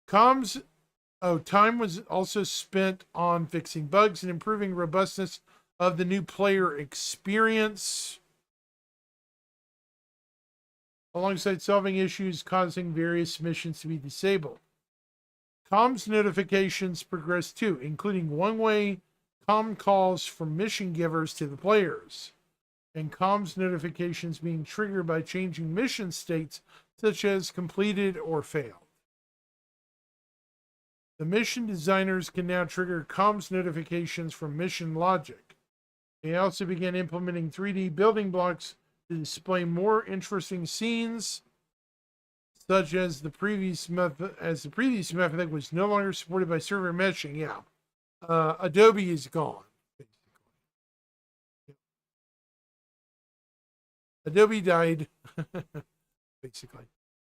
Time was also spent on fixing bugs and improving robustness of the new player experience, alongside solving issues causing various missions to be disabled. Comms notifications progressed too, including one-way comm calls from mission givers to the players, and comms notifications being triggered by changing mission states such as completed or failed. The mission designers can now trigger comms notifications from mission logic. They also began implementing 3D building blocks to display more interesting scenes, such as the previous method, was no longer supported by server meshing. Yeah, Adobe is gone. Adobe died, basically.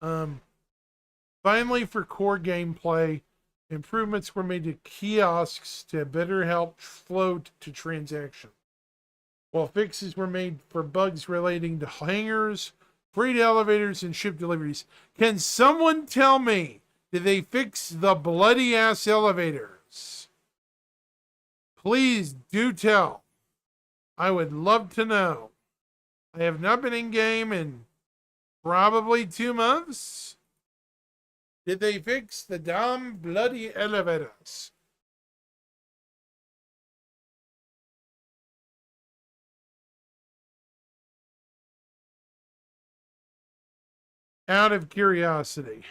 Finally, for core gameplay, improvements were made to kiosks to better help flow to transactions, while fixes were made for bugs relating to hangars, freight elevators, and ship deliveries. Can someone tell me, did they fix the bloody ass elevators? Please do tell. I would love to know. I have not been in game in probably 2 months. Did they fix the damn bloody elevators? Out of curiosity.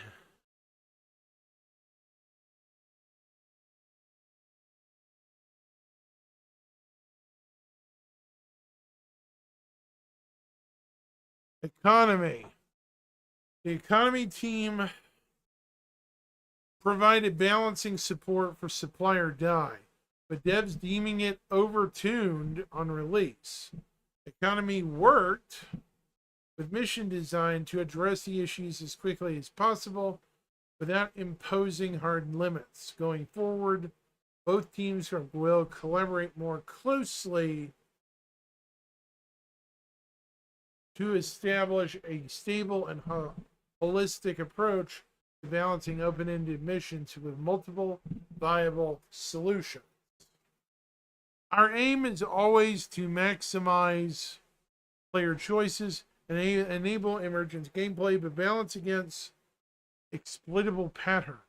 Economy. The economy team provided balancing support for supplier die, but devs deeming it overtuned on release. Economy worked with mission design to address the issues as quickly as possible without imposing hard limits. Going forward, both teams will collaborate more closely to establish a stable and holistic approach to balancing open-ended missions with multiple viable solutions. Our aim is always to maximize player choices and enable emergent gameplay, but balance against exploitable pattern.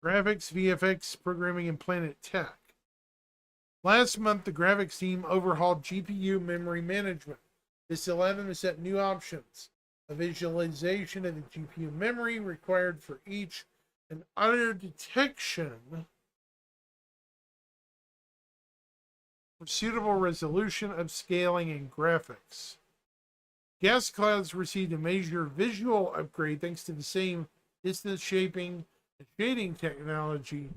Graphics, VFX, programming, and Planet Tech. Last month, the graphics team overhauled GPU memory management. This allowed them to set new options, a visualization of the GPU memory required for each, and auto detection for suitable resolution, upscaling, and graphics. Gas clouds received a major visual upgrade thanks to the same distance shaping and shading technology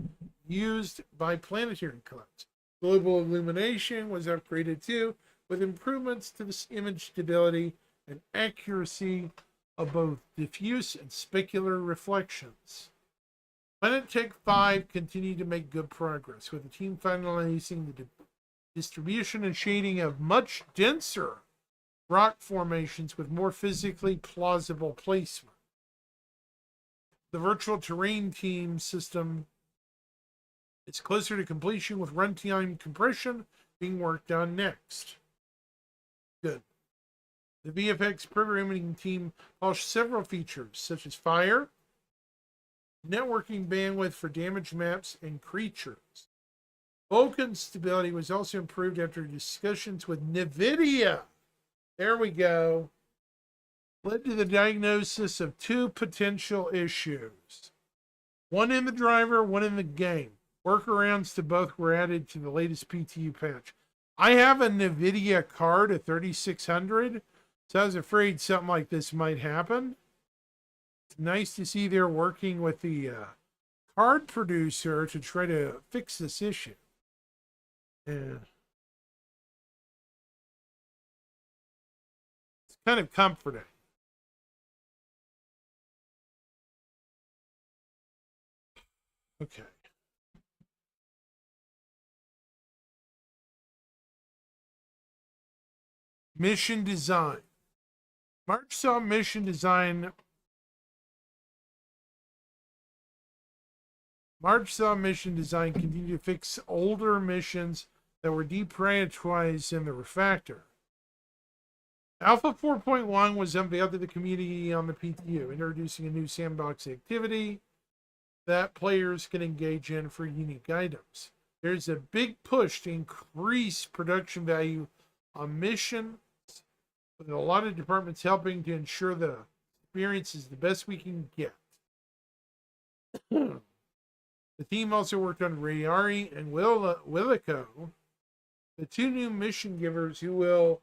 used by planetary clouds. Global illumination was upgraded too, with improvements to the image stability and accuracy of both diffuse and specular reflections. Planet Tech 5 continued to make good progress, with the team finalizing the distribution and shading of much denser rock formations with more physically plausible placement. The virtual terrain team system is closer to completion, with runtime compression being worked on next. Good. The VFX programming team polished several features, such as fire, networking bandwidth for damage maps and creatures. Vulcan stability was also improved after discussions with NVIDIA. There we go. Led to the diagnosis of 2 potential issues. One in the driver, one in the game. Workarounds to both were added to the latest PTU patch. I have a NVIDIA card, a 3600, so I was afraid something like this might happen. It's nice to see they're working with the card producer to try to fix this issue. Yeah. It's kind of comforting. Okay. Mission design. March saw mission design continue to fix older missions that were deprioritized in the refactor. Alpha 4.1 was unveiled to the community on the PTU, introducing a new sandbox activity that players can engage in for unique items. There's a big push to increase production value on missions, with a lot of departments helping to ensure the experience is the best we can get. The team also worked on Rayari and Willico, the two new mission givers who will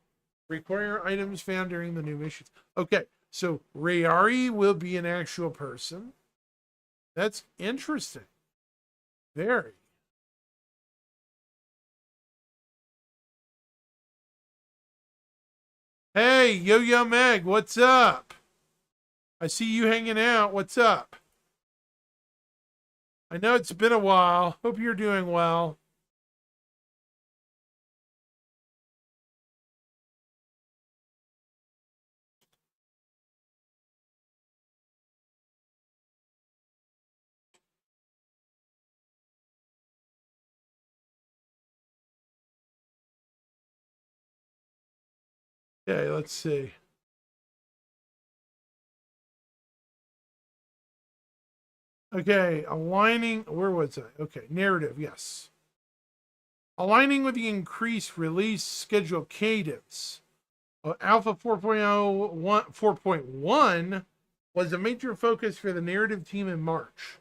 require items found during the new missions. Okay, so Rayari will be an actual person. That's interesting. Very. Hey, Yo-Yo Meg, what's up? I see you hanging out. What's up? I know it's been a while. Hope you're doing well. Okay, let's see. Okay, aligning, where was I? Okay, narrative, yes. Aligning with the increased release schedule cadence. Alpha 4.1 was a major focus for the narrative team in March.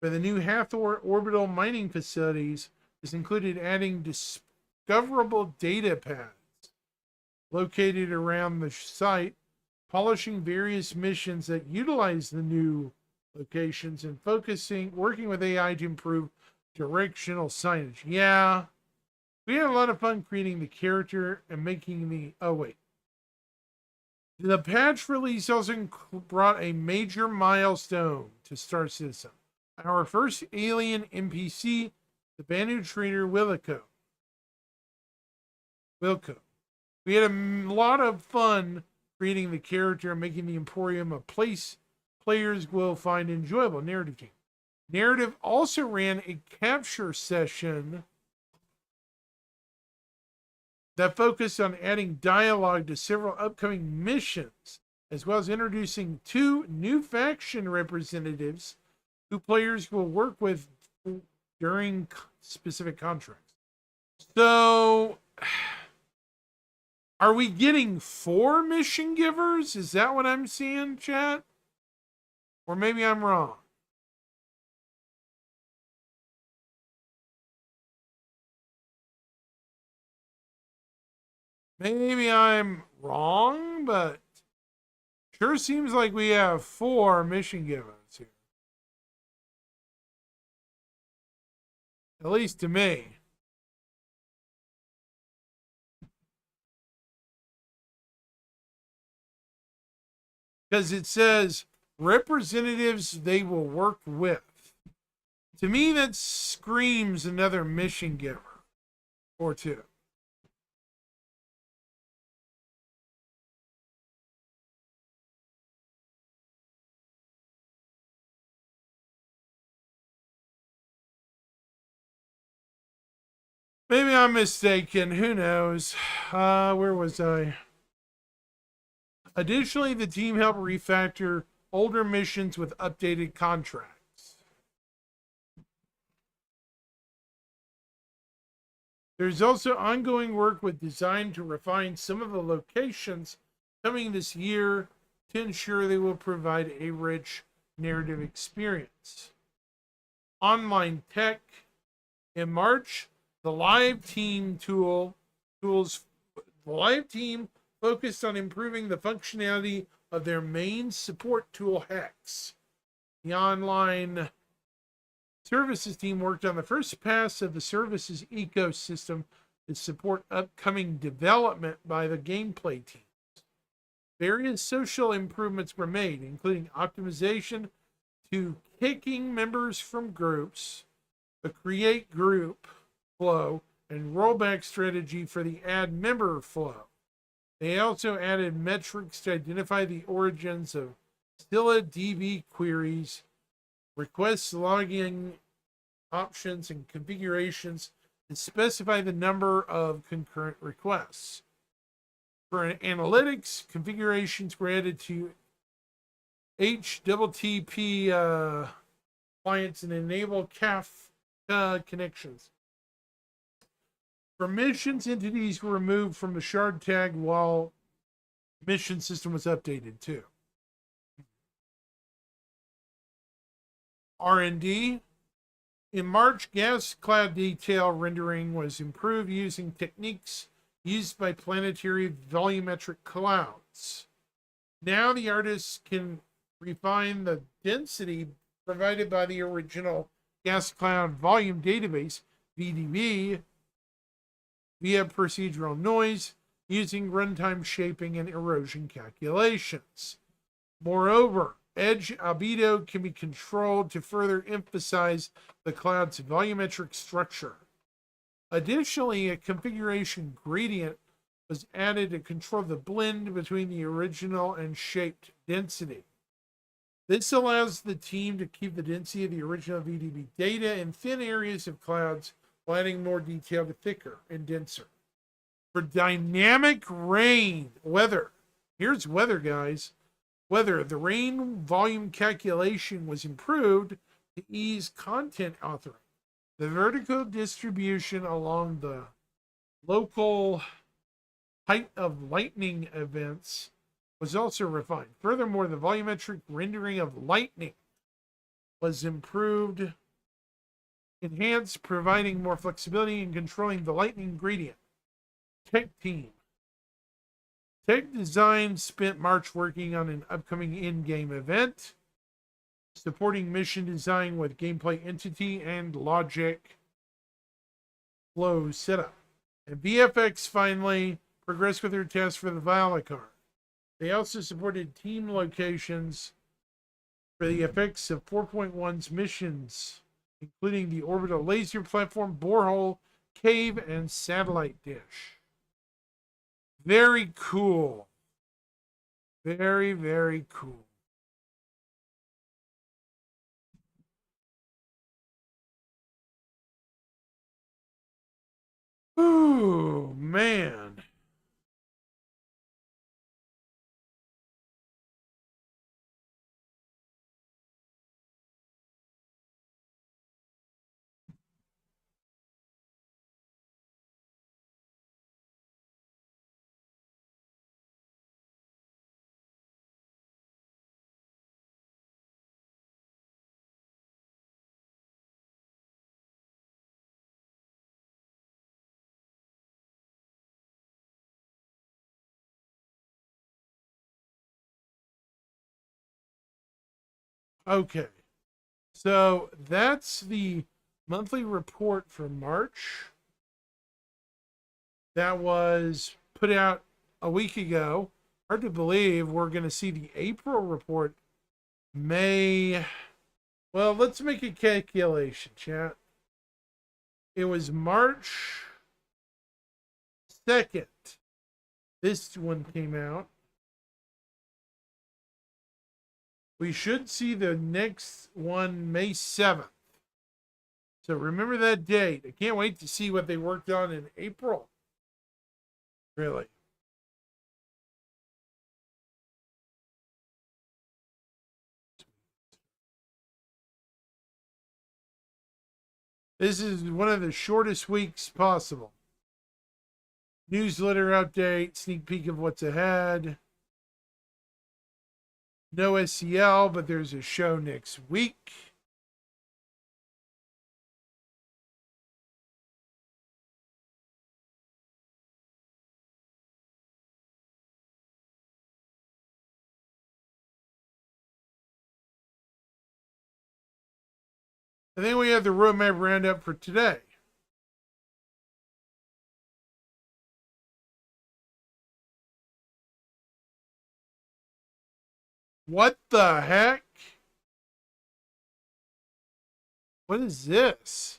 For the new Hathor orbital mining facilities, this included adding discoverable data pads located around the site, polishing various missions that utilize the new locations, and working with AI to improve directional signage. Yeah, we had a lot of fun creating the character and making the, oh wait. The patch release also brought a major milestone to Star Citizen. Our first alien NPC, the Banu trader Wilco. We had a lot of fun creating the character and making the Emporium a place players will find enjoyable. Narrative team. Narrative also ran a capture session that focused on adding dialogue to several upcoming missions, as well as introducing 2 new faction representatives who players will work with during specific contracts. So, are we getting 4 mission givers? Is that what I'm seeing, chat? Or maybe I'm wrong. Maybe I'm wrong, but sure seems like we have 4 mission givers here. At least to me. Because it says representatives they will work with. To me, that screams another mission giver or 2. Maybe I'm mistaken. Who knows? Where was I? Additionally, the team helped refactor older missions with updated contracts. There's also ongoing work with design to refine some of the locations coming this year to ensure they will provide a rich narrative experience. Online tech. In March, the live team focused on improving the functionality of their main support tool Hex. The online services team worked on the first pass of the services ecosystem to support upcoming development by the gameplay teams. Various social improvements were made, including optimization to kicking members from groups, a create group flow, and rollback strategy for the add member flow. They also added metrics to identify the origins of Stilla DB queries, request logging options, and configurations to specify the number of concurrent requests. For analytics, configurations were added to HTTP clients and enable CAF connections. Permissions entities were removed from the shard tag while mission system was updated too. R&D. In March, gas cloud detail rendering was improved using techniques used by planetary volumetric clouds. Now the artists can refine the density provided by the original gas cloud volume database, VDB, via procedural noise using runtime shaping and erosion calculations. Moreover, edge albedo can be controlled to further emphasize the cloud's volumetric structure. Additionally, a configuration gradient was added to control the blend between the original and shaped density. This allows the team to keep the density of the original VDB data in thin areas of clouds while adding more detail to thicker and denser. For dynamic rain weather, here's weather, guys. Weather, the rain volume calculation was improved to ease content authoring. The vertical distribution along the local height of lightning events was also refined. Furthermore, the volumetric rendering of lightning was improved, enhanced, providing more flexibility in controlling the lightning gradient. Tech team. Tech Design spent March working on an upcoming in-game event, supporting mission design with gameplay entity and logic flow setup. And VFX finally progressed with their test for the Valacar. They also supported team locations for the effects of 4.1's missions, including the orbital laser platform, borehole, cave, and satellite dish. Very cool. Very, very cool. Ooh, man. Okay. So that's the monthly report for March. That was put out a week ago. Hard to believe we're going to see the April report. May. Well, let's make a calculation, chat. It was March 2nd. This one came out. We should see the next one May 7th. So remember that date. I can't wait to see what they worked on in April. Really. This is one of the shortest weeks possible. Newsletter update, sneak peek of what's ahead. No SCL, but there's a show next week. And then we have the roadmap roundup for today. What the heck? What is this?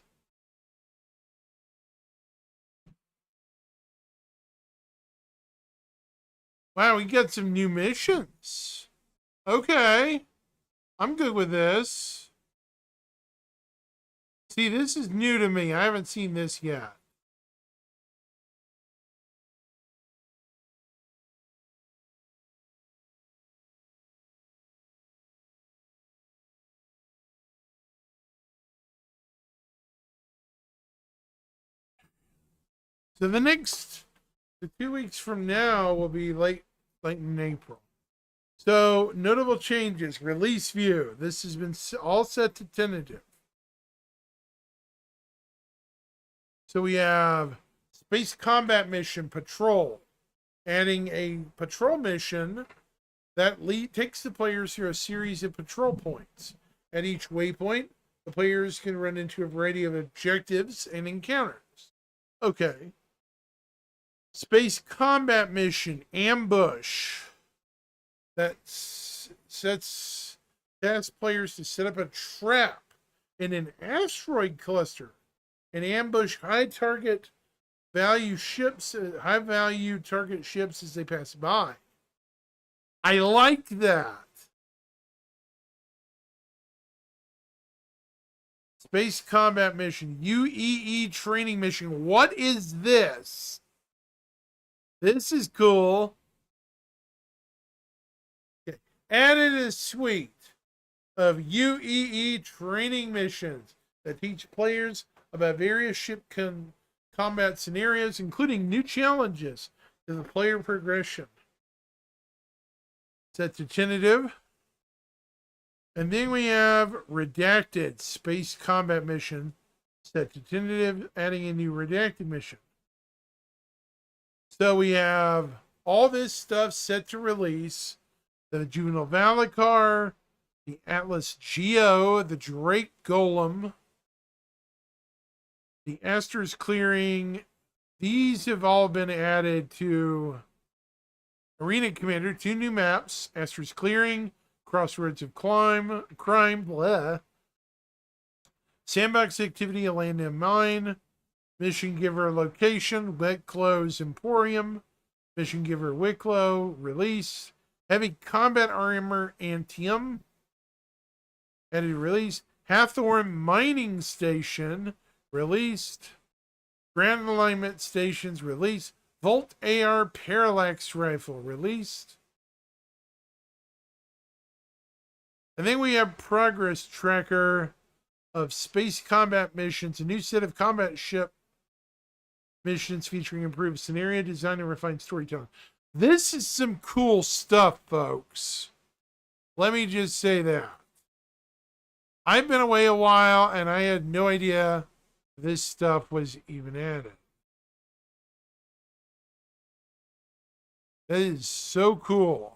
Wow, we got some new missions. Okay. I'm good with this. See, this is new to me. I haven't seen this yet. So the 2 weeks from now will be late in April. So, notable changes. Release view. This has been all set to tentative. So we have Space Combat Mission Patrol. Adding a patrol mission that takes the players through a series of patrol points. At each waypoint, the players can run into a variety of objectives and encounters. Okay. Space Combat Mission Ambush. That tasks players to set up a trap in an asteroid cluster and ambush high value target ships as they pass by. I like that. Space Combat Mission, UEE Training Mission. What is this? This is cool. Okay. Added a suite of UEE training missions that teach players about various ship combat scenarios, including new challenges to the player progression. Set to tentative. And then we have Redacted Space Combat Mission. Set to tentative, adding a new Redacted mission. So we have all this stuff set to release. The Juvenile Valacar, the Atlas Geo, the Drake Golem, the Esther's Clearing. These have all been added to Arena Commander. 2 new maps, Esther's Clearing, Crossroads of Crime, blah. Sandbox Activity, a Land and Mine, Mission Giver Location, Wicklow's Emporium, Mission Giver Wicklow, release. Heavy Combat Armor Antium, added release. Hathorn Mining Station, released. Ground Alignment Stations, released. Volt AR Parallax Rifle, released. And then we have Progress Tracker of Space Combat Missions, a new set of combat ship missions featuring improved scenario design and refined storytelling. This is some cool stuff, folks. Let me just say that. I've been away a while, and I had no idea this stuff was even added. That is so cool.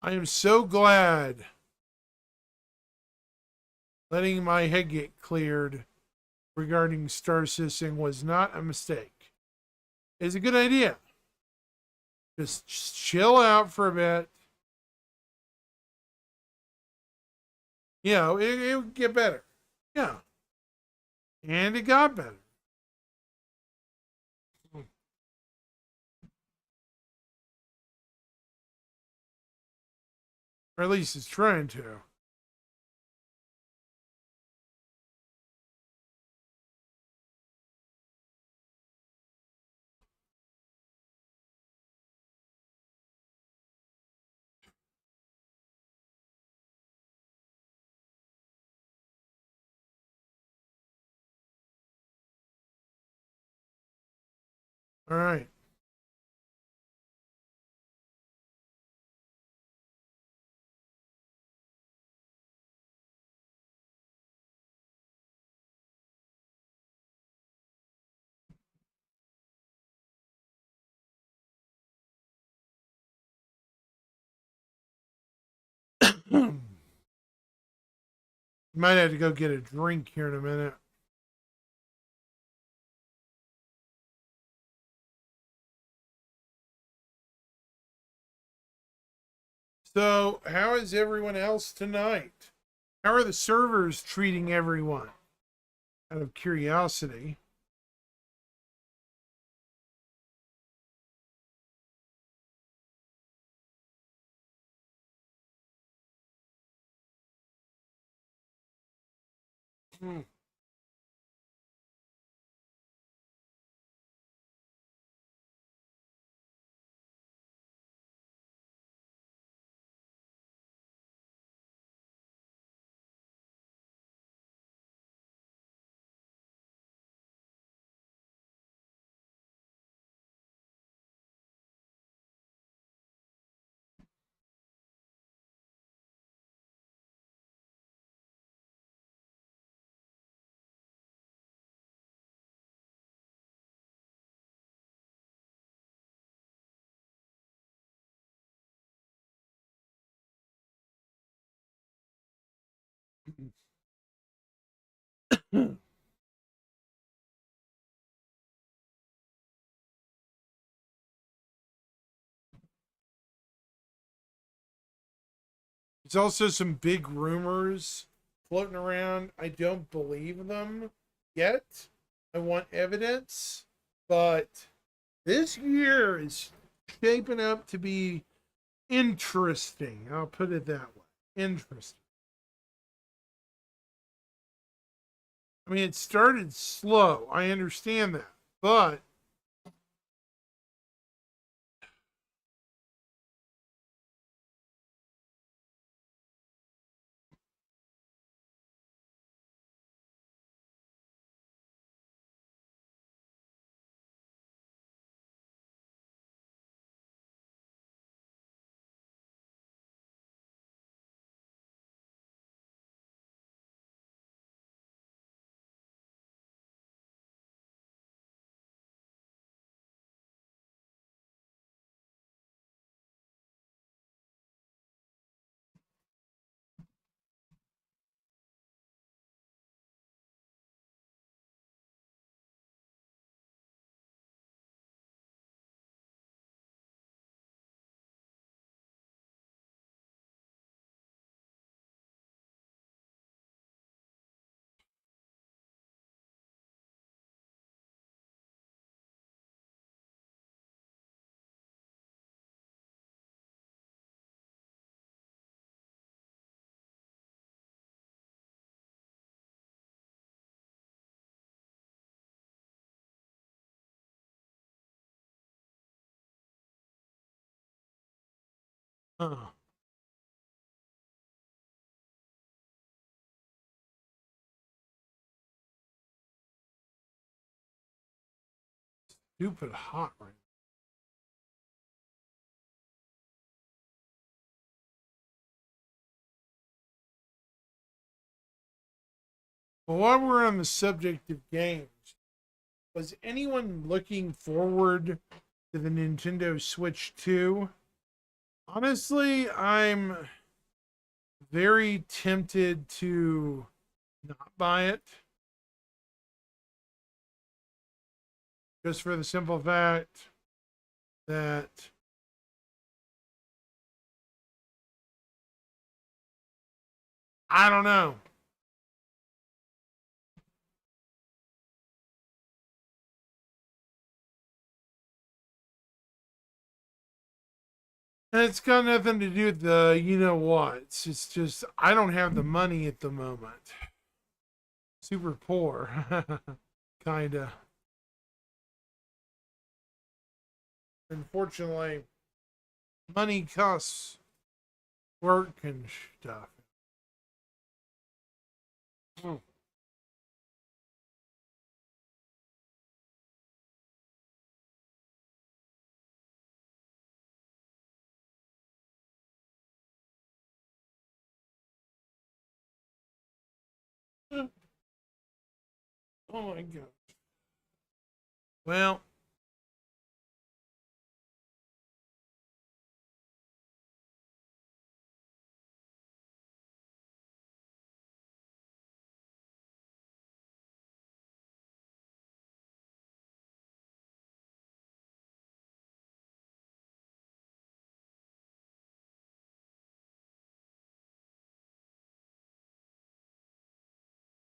I am so glad letting my head get cleared regarding Star Citizen was not a mistake. It's a good idea. Just chill out for a bit. You know, it would get better. Yeah. And it got better. Or at least it's trying to. All right. Might have to go get a drink here in a minute. So, how is everyone else tonight? How are the servers treating everyone? Out of curiosity. There's also some big rumors floating around. I don't believe them yet. I want evidence, but this year is shaping up to be interesting. I'll put it that way. Interesting. I mean, it started slow. I understand that. But stupid hot right now. But while we're on the subject of games, was anyone looking forward to the Nintendo Switch 2? Honestly, I'm very tempted to not buy it. Just for the simple fact that I don't know. And it's got nothing to do with the you know what. It's just I don't have the money at the moment. Super poor. Kinda. Unfortunately, money costs work and stuff. Hmm. Oh my god. Well,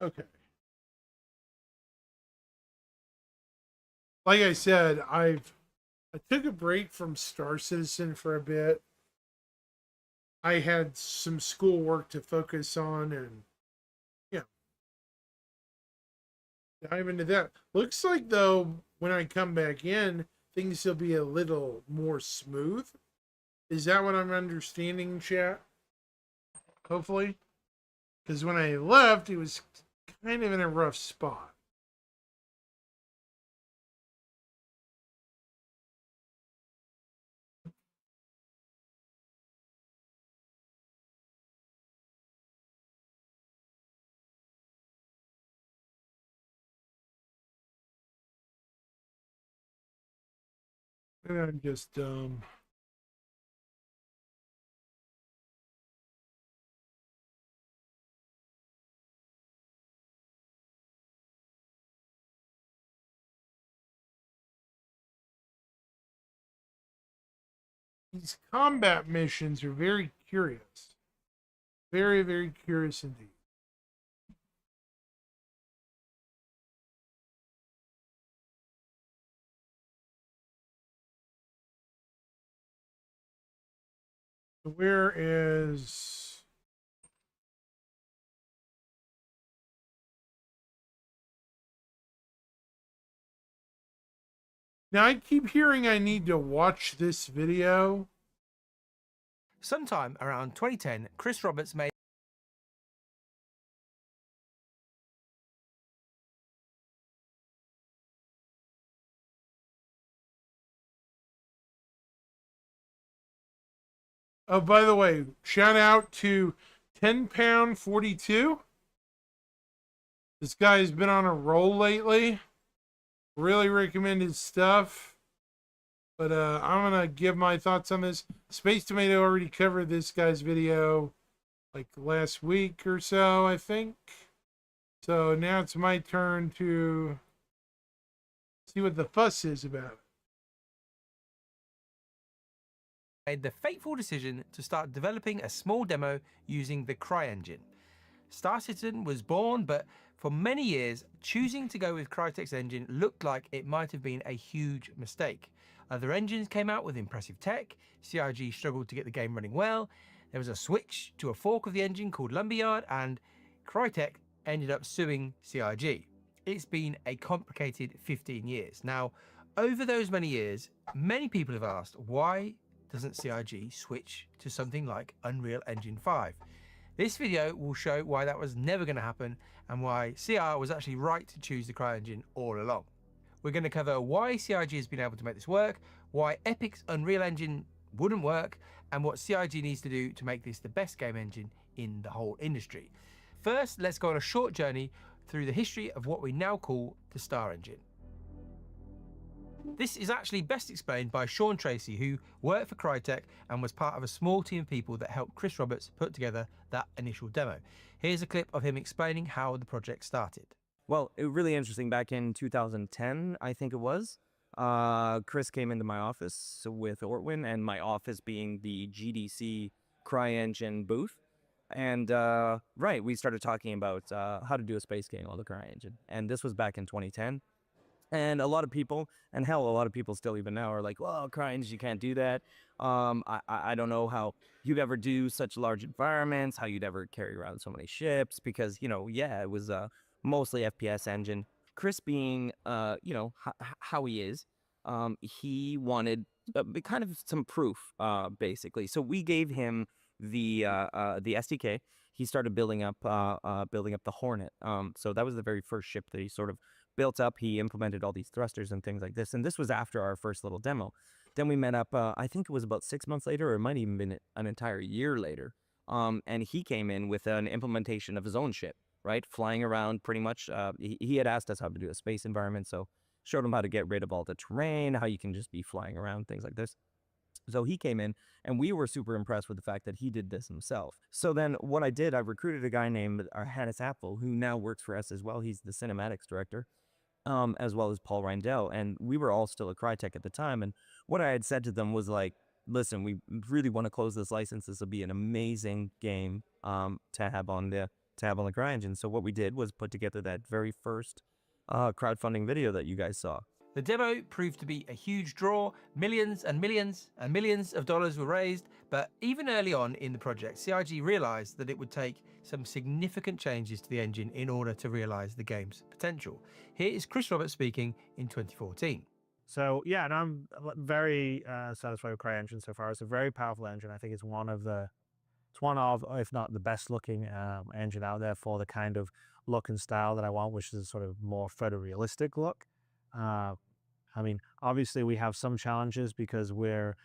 okay. Like I said, I took a break from Star Citizen for a bit. I had some schoolwork to focus on and yeah, dive into that. Looks like though when I come back in, things will be a little more smooth. Is that what I'm understanding, chat? Hopefully. Because when I left, it was kind of in a rough spot. Maybe I'm just dumb. these combat missions are very curious. Very, very curious indeed. Where is... Now, I keep hearing I need to watch this video. Sometime around 2010, Chris Roberts made Oh, by the way, shout out to 10 Pound 42. This guy's been on a roll lately. Really recommend his stuff. But I'm going to give my thoughts on this. Space Tomato already covered this guy's video like last week or so, I think. So now it's my turn to see what the fuss is about. made the fateful decision to start developing a small demo using the CryEngine. Star Citizen was born, but for many years, choosing to go with Crytek's engine looked like it might have been a huge mistake. Other engines came out with impressive tech, CIG struggled to get the game running well, there was a switch to a fork of the engine called Lumberyard, and Crytek ended up suing CIG. It's been a complicated 15 years. Now, over those many years, many people have asked, why doesn't CIG switch to something like Unreal Engine 5? This video will show why that was never going to happen and why CR was actually right to choose the CryEngine all along. We're going to cover why CIG has been able to make this work, why Epic's Unreal Engine wouldn't work, and what CIG needs to do to make this the best game engine in the whole industry. First, let's go on a short journey through the history of what we now call the Star Engine. This is actually best explained by Sean Tracy, who worked for Crytek and was part of a small team of people that helped Chris Roberts put together that initial demo. Here's a clip of him explaining how the project started. Well, it was really interesting. Back in 2010, I think it was, Chris came into my office with Ortwin, and my office being the GDC CryEngine booth. And we started talking about how to do a space game on the CryEngine. And this was back in 2010. And a lot of people, and hell, a lot of people still even now are like, well, CryEngine, you can't do that. I don't know how you'd ever do such large environments, how you'd ever carry around so many ships, because, it was mostly FPS engine. Chris being, how he is, he wanted kind of some proof, basically. So we gave him the SDK. He started building up the Hornet. So that was the very first ship that he sort of built up. He implemented all these thrusters and things like this. And this was after our first little demo. Then we met up, I think it was about 6 months later, or it might even been an entire year later. And he came in with an implementation of his own ship, right? Flying around pretty much. He had asked us how to do a space environment. So showed him how to get rid of all the terrain, how you can just be flying around, things like this. So he came in, and we were super impressed with the fact that he did this himself. So then what I did, I recruited a guy named Hannes Apfel, who now works for us as well. He's the cinematics director. As well as Paul Reindell, and we were all still at Crytek at the time. And what I had said to them was like, listen, we really want to close this license. This will be an amazing game to have on the CryEngine. So what we did was put together that very first crowdfunding video that you guys saw. The demo proved to be a huge draw. Millions and millions and millions of dollars were raised, but even early on in the project, CIG realized that it would take some significant changes to the engine in order to realize the game's potential. Here is Chris Roberts speaking in 2014. So yeah, and I'm very satisfied with CryEngine so far. It's a very powerful engine. I think it's one of, if not the best looking engine out there for the kind of look and style that I want, which is a sort of more photorealistic look. I mean, obviously we have some challenges because we're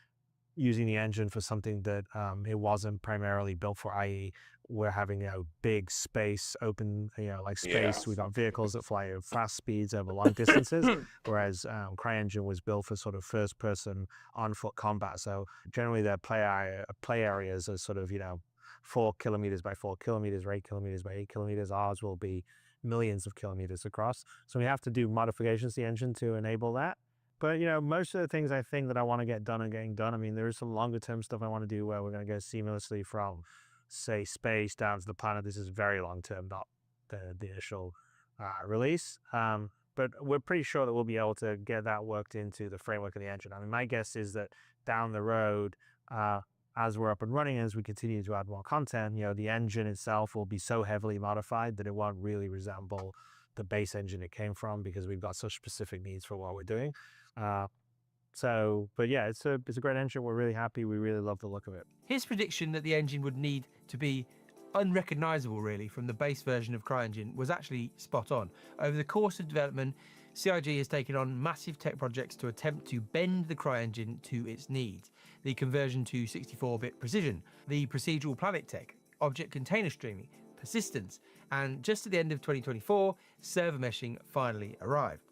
using the engine for something that it wasn't primarily built for, i.e. we're having big space, open, like space. We've got vehicles that fly at fast speeds over long distances, whereas CryEngine was built for sort of first-person on-foot combat. So generally their play areas are sort of, 4 kilometers by 4 kilometers or 8 kilometers by 8 kilometers. Ours will be millions of kilometers across. So we have to do modifications to the engine to enable that. But most of the things I think that I want to get done are getting done. I mean, there is some longer term stuff I want to do where we're going to go seamlessly from, say, space down to the planet. This is very long term, not the initial release. But we're pretty sure that we'll be able to get that worked into the framework of the engine. I mean, my guess is that down the road, as we're up and running, as we continue to add more content, the engine itself will be so heavily modified that it won't really resemble the base engine it came from, because we've got such specific needs for what we're doing. But yeah, it's a great engine. We're really happy. We really love the look of it. His prediction that the engine would need to be unrecognizable really from the base version of CryEngine was actually spot on. Over the course of development, CIG has taken on massive tech projects to attempt to bend the CryEngine to its needs. The conversion to 64-bit precision, the procedural planet tech, object container streaming, persistence, and just at the end of 2024, server meshing finally arrived.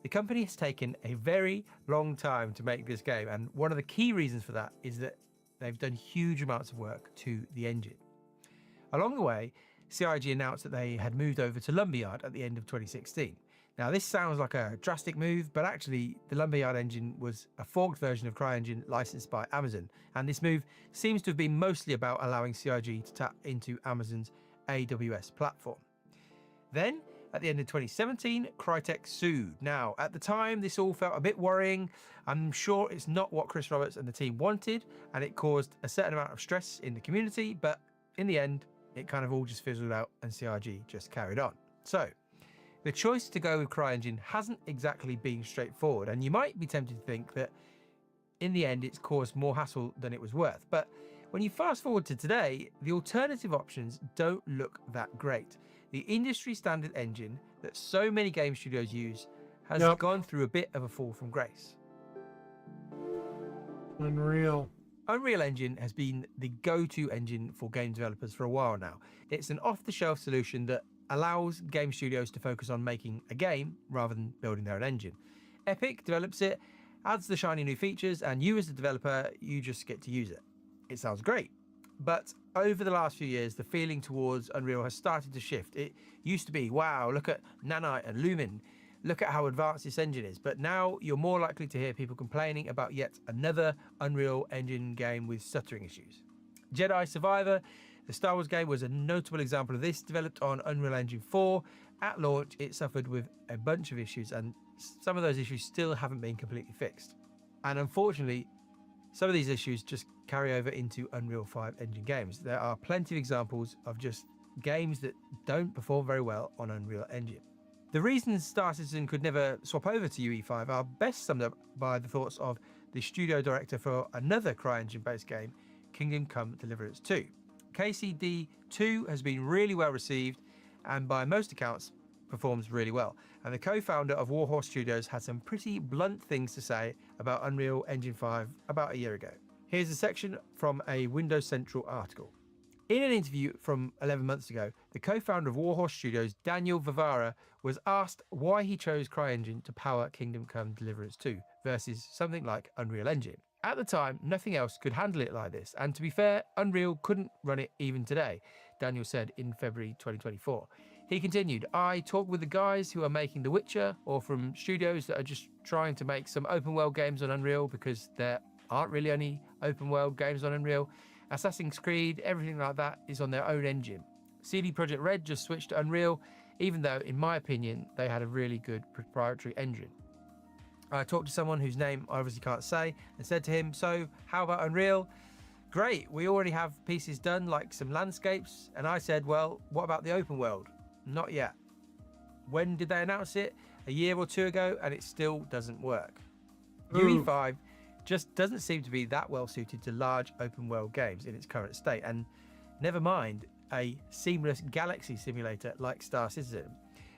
The company has taken a very long time to make this game, and one of the key reasons for that is that they've done huge amounts of work to the engine. Along the way, CIG announced that they had moved over to Lumberyard at the end of 2016. Now, this sounds like a drastic move, but actually the Lumberyard engine was a forked version of CryEngine licensed by Amazon, and this move seems to have been mostly about allowing CIG to tap into Amazon's AWS platform. Then, at the end of 2017, Crytek sued. Now, at the time, this all felt a bit worrying. I'm sure it's not what Chris Roberts and the team wanted, and it caused a certain amount of stress in the community, but in the end, it kind of all just fizzled out and CIG just carried on. So, the choice to go with CryEngine hasn't exactly been straightforward, and you might be tempted to think that in the end it's caused more hassle than it was worth. But when you fast forward to today, the alternative options don't look that great. The industry standard engine that so many game studios use has gone through a bit of a fall from grace. Unreal Engine has been the go-to engine for game developers for a while now. It's an off-the-shelf solution that allows game studios to focus on making a game rather than building their own engine. Epic develops it, adds the shiny new features, and you as the developer, you just get to use it. It sounds great. But over the last few years, the feeling towards Unreal has started to shift. It used to be, wow, look at Nanite and Lumen. Look at how advanced this engine is. But now you're more likely to hear people complaining about yet another Unreal Engine game with stuttering issues. Jedi Survivor, the Star Wars game, was a notable example of this, developed on Unreal Engine 4. At launch, it suffered with a bunch of issues, and some of those issues still haven't been completely fixed. And unfortunately, some of these issues just carry over into Unreal 5 engine games. There are plenty of examples of just games that don't perform very well on Unreal Engine. The reasons Star Citizen could never swap over to UE5 are best summed up by the thoughts of the studio director for another CryEngine-based game, Kingdom Come Deliverance 2. KCD 2 has been really well received and by most accounts performs really well. And the co-founder of Warhorse Studios had some pretty blunt things to say about Unreal Engine 5 about a year ago. Here's a section from a Windows Central article. In an interview from 11 months ago, the co-founder of Warhorse Studios, Daniel Vivara, was asked why he chose CryEngine to power Kingdom Come Deliverance 2 versus something like Unreal Engine. At the time, nothing else could handle it like this, and to be fair, Unreal couldn't run it even today, Daniel said in February 2024. He continued, I talk with the guys who are making The Witcher, or from studios that are just trying to make some open world games on Unreal because there aren't really any open world games on Unreal. Assassin's Creed, everything like that is on their own engine. CD Projekt Red just switched to Unreal, even though, in my opinion, they had a really good proprietary engine. I talked to someone whose name I obviously can't say and said to him, so how about Unreal? Great, we already have pieces done like some landscapes. And I said, well, what about the open world? Not yet. When did they announce it? A year or two ago, and it still doesn't work. UE5 just doesn't seem to be that well suited to large open world games in its current state, and never mind a seamless galaxy simulator like Star Citizen.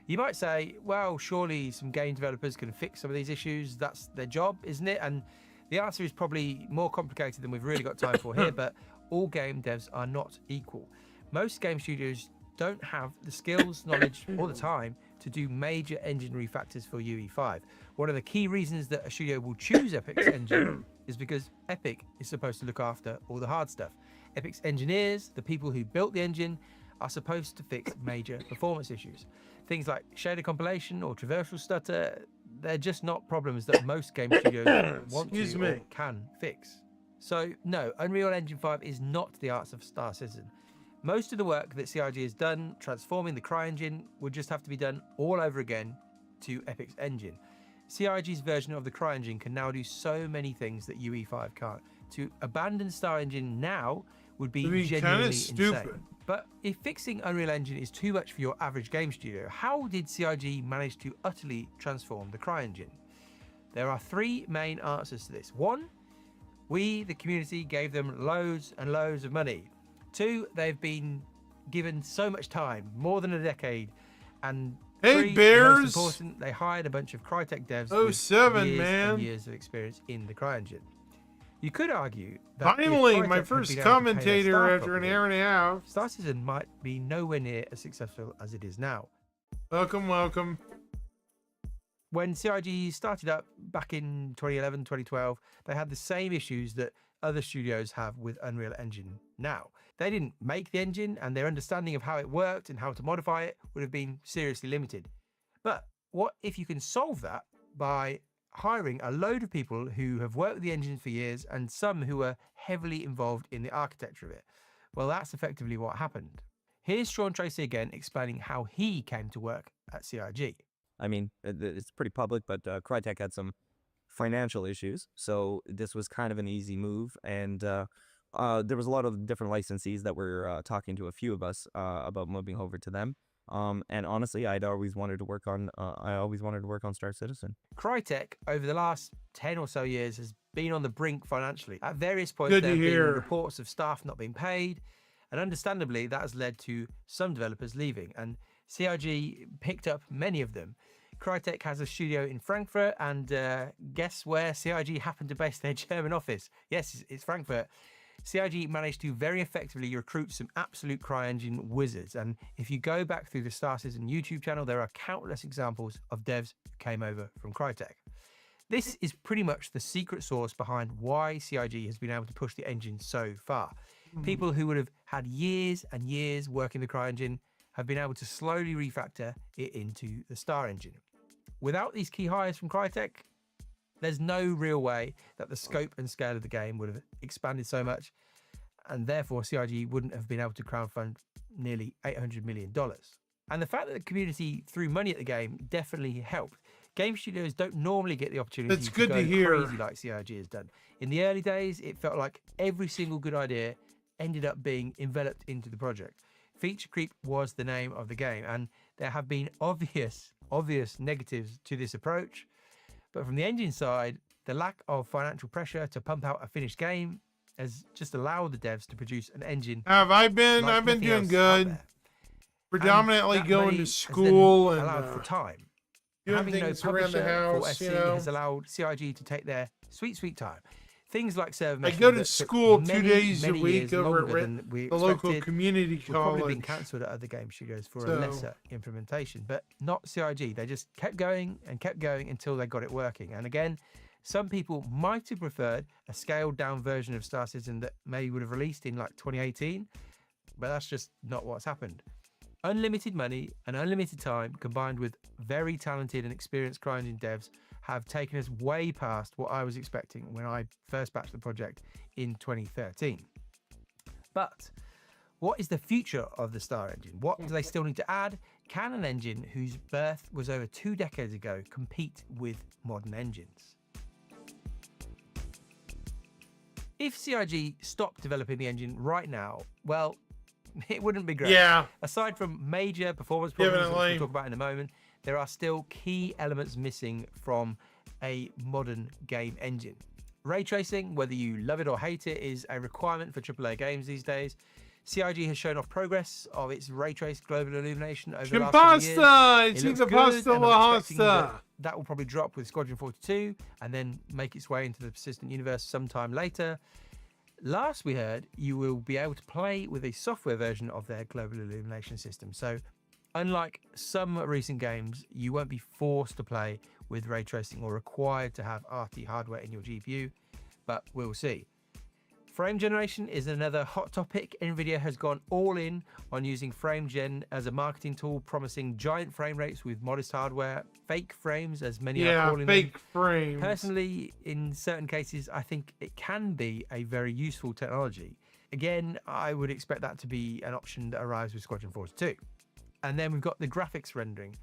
You might say, well, surely some game developers can fix some of these issues, that's their job, isn't it? And the answer is probably more complicated than we've really got time for here, but all game devs are not equal. Most game studios don't have the skills, knowledge, or the time to do major engine refactors for UE5. One of the key reasons that a studio will choose Epic's engine is because Epic is supposed to look after all the hard stuff. Epic's engineers, the people who built the engine, are supposed to fix major performance issues. Things like shader compilation or traversal stutter, they're just not problems that most game studios want Excuse to me. or can fix. So no, Unreal Engine 5 is not the arts of Star Citizen. Most of the work that CIG has done transforming the CryEngine would just have to be done all over again to Epic's engine. CIG's version of the CryEngine can now do so many things that UE5 can't. To abandon Star Engine now would be It'd be genuinely kinda stupid. insane. But if fixing Unreal Engine is too much for your average game studio, how did CIG manage to utterly transform the CryEngine? There are three main answers to this. One, we, the community, gave them loads and loads of money. Two, they've been given so much time, more than a decade. And Hey, three, Bears! the most important, they hired a bunch of Crytek devs Oh, with 7, years man. and years of experience in the CryEngine. You could argue that if Finally, Crytek my had first been able to pay their commentator staff after an properly, hour and a half. Star Citizen might be nowhere near as successful as it is now. Welcome, welcome. When CIG started up back in 2011, 2012, they had the same issues that other studios have with Unreal Engine now. They didn't make the engine, and their understanding of how it worked and how to modify it would have been seriously limited. But what if you can solve that by hiring a load of people who have worked with the engine for years and some who are heavily involved in the architecture of it? Well, that's effectively what happened. Here's Sean Tracy again explaining how he came to work at CIG. I mean, it's pretty public, but Crytek had some financial issues, so this was kind of an easy move. And there was a lot of different licensees that were talking to a few of us about moving over to them. And honestly, I'd always wanted to work on. I always wanted to work on Star Citizen. Crytek, over the last 10 or so years, has been on the brink financially. At various points, Good to there have hear. been reports of staff not being paid, and understandably, that has led to some developers leaving. And CIG picked up many of them. Crytek has a studio in Frankfurt, and guess where CIG happened to base their German office? Yes, it's Frankfurt. CIG managed to very effectively recruit some absolute CryEngine wizards, and if you go back through the Star Citizen YouTube channel, there are countless examples of devs who came over from Crytek. This is pretty much the secret sauce behind why CIG has been able to push the engine so far. People who would have had years and years working the CryEngine have been able to slowly refactor it into the Star engine. Without these key hires from Crytek, there's no real way that the scope and scale of the game would have expanded so much, and therefore CIG wouldn't have been able to crowdfund nearly $800 million. And the fact that the community threw money at the game definitely helped. Game studios don't normally get the opportunity That's to good go to hear. crazy like CIG has done. In the early days, it felt like every single good idea ended up being enveloped into the project. Feature creep was the name of the game, and there have been obvious negatives to this approach. But from the engine side, the lack of financial pressure to pump out a finished game has just allowed the devs to produce an engine. I've been like doing nothing else out good. there. Predominantly And that going money to has school then and allowed for time. doing Having no things around the publisher for house, SC you know. has allowed CIG to take their sweet time. Things like server I meshing go to that took school 2 many, days a many week years over longer at than we the local expected, community would probably been college. cancelled at other game studios for So- a lesser implementation, but not CIG. They just kept going until they got it working. And again, some people might have preferred a scaled down version of Star Citizen that maybe would have released in like 2018, but that's just not what's happened. Unlimited money and unlimited time combined with very talented and experienced CryEngine devs have taken us way past what I was expecting when I first batched the project in 2013. But what is the future of the Star engine? What do they still need to add? Can an engine whose birth was over 2 decades ago compete with modern engines? If CIG stopped developing the engine right now, well, it wouldn't be great. Yeah. Aside from major performance problems, which Definitely. we'll talk about in a moment, there are still key elements missing from a modern game engine. Ray tracing, whether you love it or hate it, is a requirement for AAA games these days. CIG has shown off progress of its ray traced global illumination over the last few years. Chimpasta! It's It looks the good, pasta and I'm la expecting that pasta. that will probably drop with Squadron 42 and then make its way into the persistent universe sometime later. Last we heard, you will be able to play with a software version of their global illumination system. So unlike some recent games, you won't be forced to play with ray tracing or required to have RT hardware in your GPU, but we'll see. Frame generation is another hot topic. Nvidia has gone all in on using frame gen as a marketing tool, promising giant frame rates with modest hardware, fake frames as many are calling fake them. frames. Personally, in certain cases, I think it can be a very useful technology. Again, I would expect that to be an option that arrives with Squadron 42. And then we've got the graphics rendering.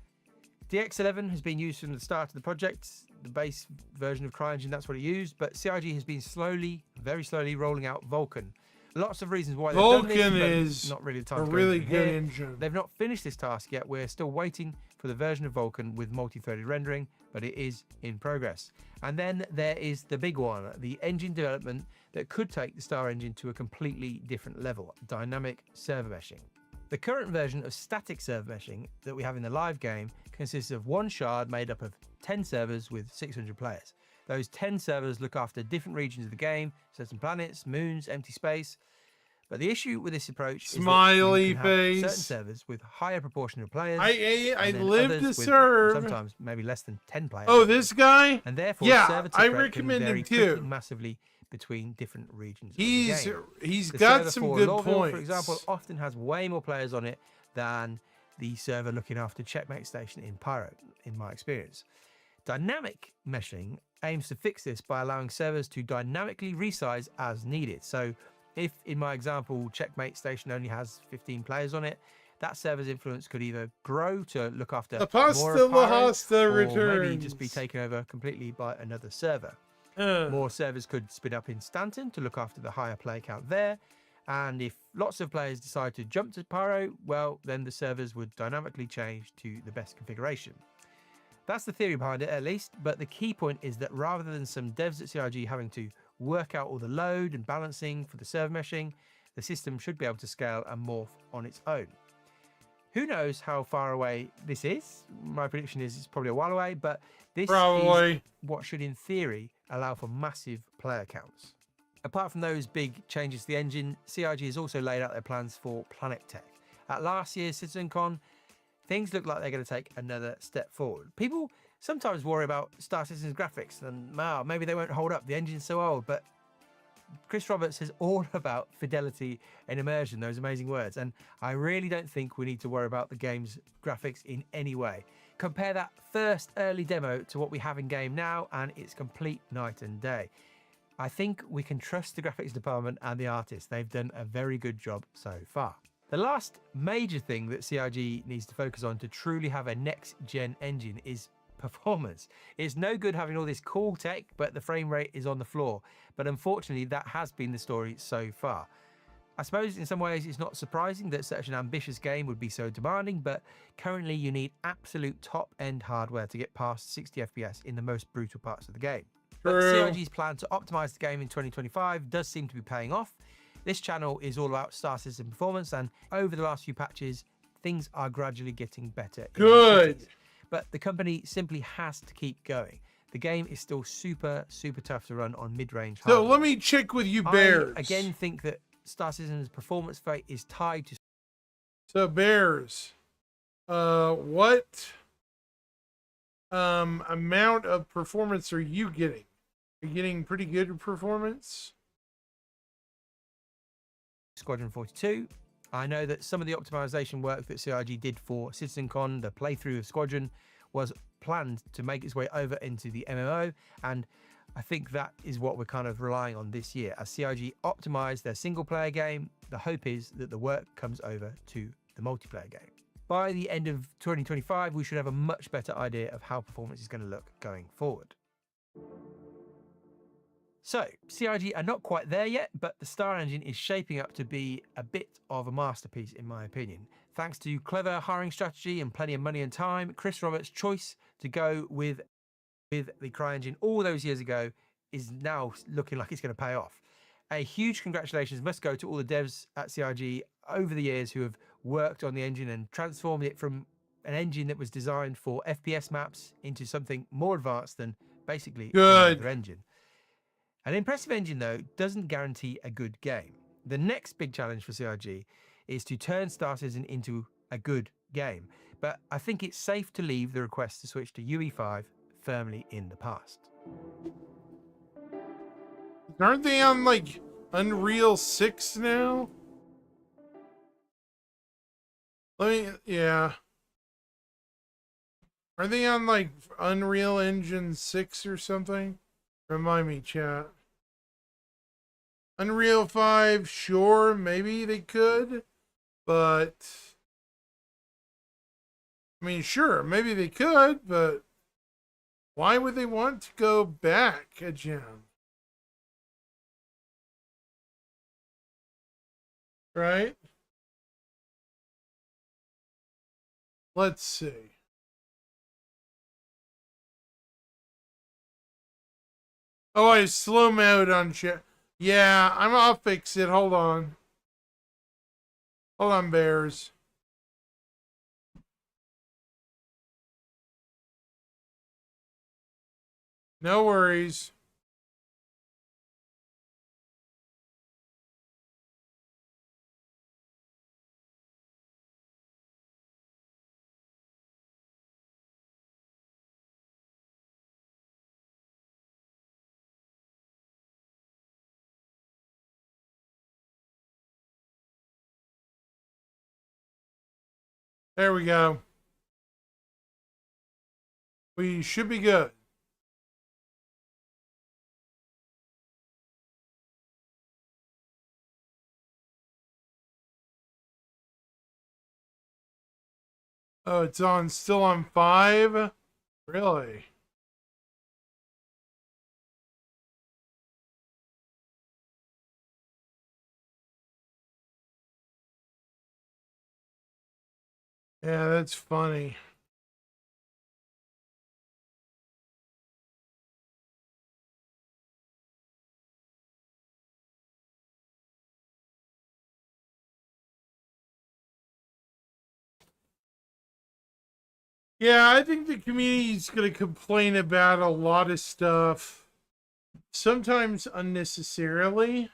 DX11 has been used from the start of the project, the base version of CryEngine, that's what it used, but CIG has been slowly, very slowly rolling out Vulkan. Lots of reasons why they've done this, Vulkan but is not really the time a to go really into good here. engine. They've not finished this task yet. We're still waiting for the version of Vulkan with multi-threaded rendering, but it is in progress. And then there is the big one, the engine development that could take the Star engine to a completely different level, dynamic server meshing. The current version of static server meshing that we have in the live game consists of one shard made up of 10 servers with 600 players. Those 10 servers look after different regions of the game, certain planets, moons, empty space. But the issue with this approach Smiley is that you can face. have certain servers with higher proportion of players. I and then live others to with serve. Sometimes maybe less than 10 players. Oh, this guy? And therefore, Yeah, server tick I rate can recommend vary him too. pretty massively between different regions He's of the game. he's The got server some for good Lorville, points. for example, often has way more players on it than the server looking after Checkmate Station in Pyro, in my experience. Dynamic meshing aims to fix this by allowing servers to dynamically resize as needed. So if, in my example, Checkmate Station only has 15 players on it, that server's influence could either grow to look after Aposta more of Pyro, Lahasta or maybe returns. just be taken over completely by another server. More servers could spin up in Stanton to look after the higher player count there. And if lots of players decide to jump to Pyro, well, then the servers would dynamically change to the best configuration. That's the theory behind it, at least, but the key point is that rather than some devs at CIG having to work out all the load and balancing for the server meshing, the system should be able to scale and morph on its own. Who knows how far away this is? My prediction is it's probably a while away, but this is what should, in theory, allow for massive player counts. Apart from those big changes to the engine, CIG has also laid out their plans for Planet Tech. At last year's CitizenCon, things look like they're going to take another step forward. People sometimes worry about Star Citizen's graphics and maybe they won't hold up, the engine's so old, but Chris Roberts is all about fidelity and immersion, those amazing words, and I really don't think we need to worry about the game's graphics in any way. Compare that first early demo to what we have in game now, and it's complete night and day. I think we can trust the graphics department and the artists. They've done a very good job so far. The last major thing that CIG needs to focus on to truly have a next-gen engine is performance. It's no good having all this cool tech, but the frame rate is on the floor. But unfortunately, that has been the story so far. I suppose in some ways it's not surprising that such an ambitious game would be so demanding, but currently you need absolute top-end hardware to get past 60 FPS in the most brutal parts of the game. But CIG's plan to optimize the game in 2025 does seem to be paying off. This channel is all about Star Citizen performance, and over the last few patches, things are gradually getting better. Good. But the company simply has to keep going. The game is still super, super tough to run on mid-range hardware. So let me check with you, Bears. I again think that Star Citizen's performance fate is tied to... So Bears, what amount of performance are you getting? Are you getting pretty good performance? Squadron 42. I know that some of the optimization work that CIG did for CitizenCon, the playthrough of Squadron, was planned to make its way over into the MMO, and I think that is what we're kind of relying on this year. As CIG optimize their single-player game, the hope is that the work comes over to the multiplayer game. By the end of 2025, we should have a much better idea of how performance is going to look going forward. So, CIG are not quite there yet, but the Star engine is shaping up to be a bit of a masterpiece in my opinion. Thanks to clever hiring strategy and plenty of money and time, Chris Roberts' choice to go with the CryEngine all those years ago is now looking like it's going to pay off. A huge congratulations must go to all the devs at CIG over the years who have worked on the engine and transformed it from an engine that was designed for FPS maps into something more advanced than basically another engine. An impressive engine, though, doesn't guarantee a good game. The next big challenge for CIG is to turn Star Citizen into a good game, but I think it's safe to leave the request to switch to UE5 firmly in the past. Aren't they on like Unreal 6 now? Yeah. Are they on like Unreal Engine 6 or something? Remind me, chat. Unreal 5, sure, maybe they could, but I mean, sure, maybe they could, but why would they want to go back a gen? Right? Let's see. Oh, I have slow mode on chat. Yeah, I'll fix it. Hold on. Hold on, bears. No worries. There we go. We should be good. Oh, it's on still on 5? Really? Yeah, that's funny. Yeah, I think the community's going to complain about a lot of stuff, sometimes unnecessarily.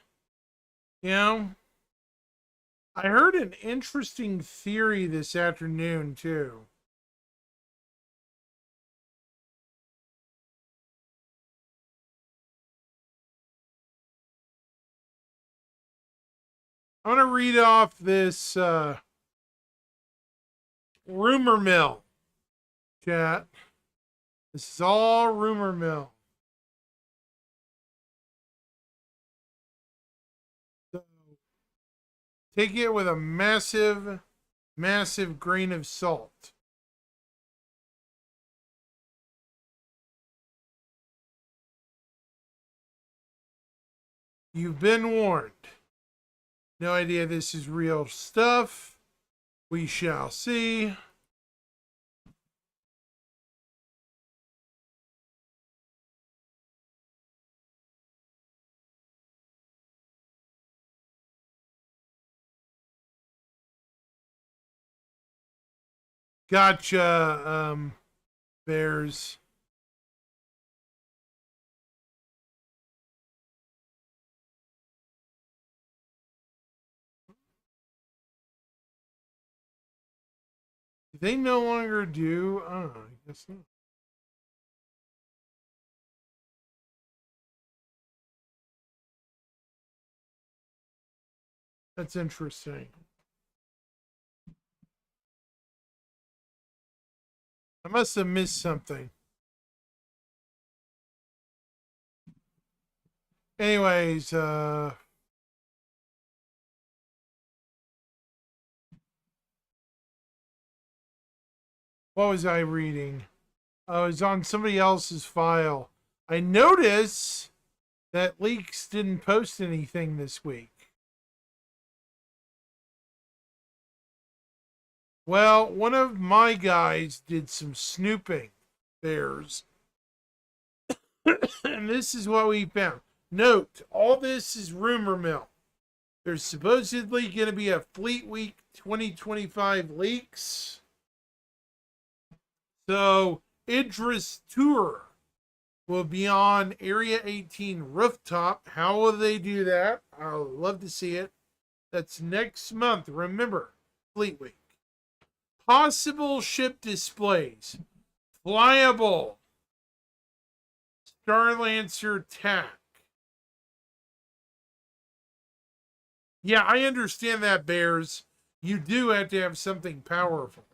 You know, I heard an interesting theory this afternoon, too. I want to read off this rumor mill, chat. This is all rumor mill. So take it with a massive, massive grain of salt. You've been warned. No idea this is real stuff. We shall see. Gotcha, bears. They no longer do. I guess not. That's interesting. I must have missed something. Anyways, what was I reading? I was on somebody else's file. I noticed that Leaks didn't post anything this week. Well, one of my guys did some snooping, bears. And this is what we found. Note, all this is rumor mill. There's supposedly going to be a Fleet Week 2025 leaks. So, Idris Tour will be on Area 18 rooftop. How will they do that? I'll love to see it. That's next month. Remember, Fleet Week. Possible ship displays. Flyable. Starlancer TAC. Yeah, I understand that, Bears. You do have to have something powerful.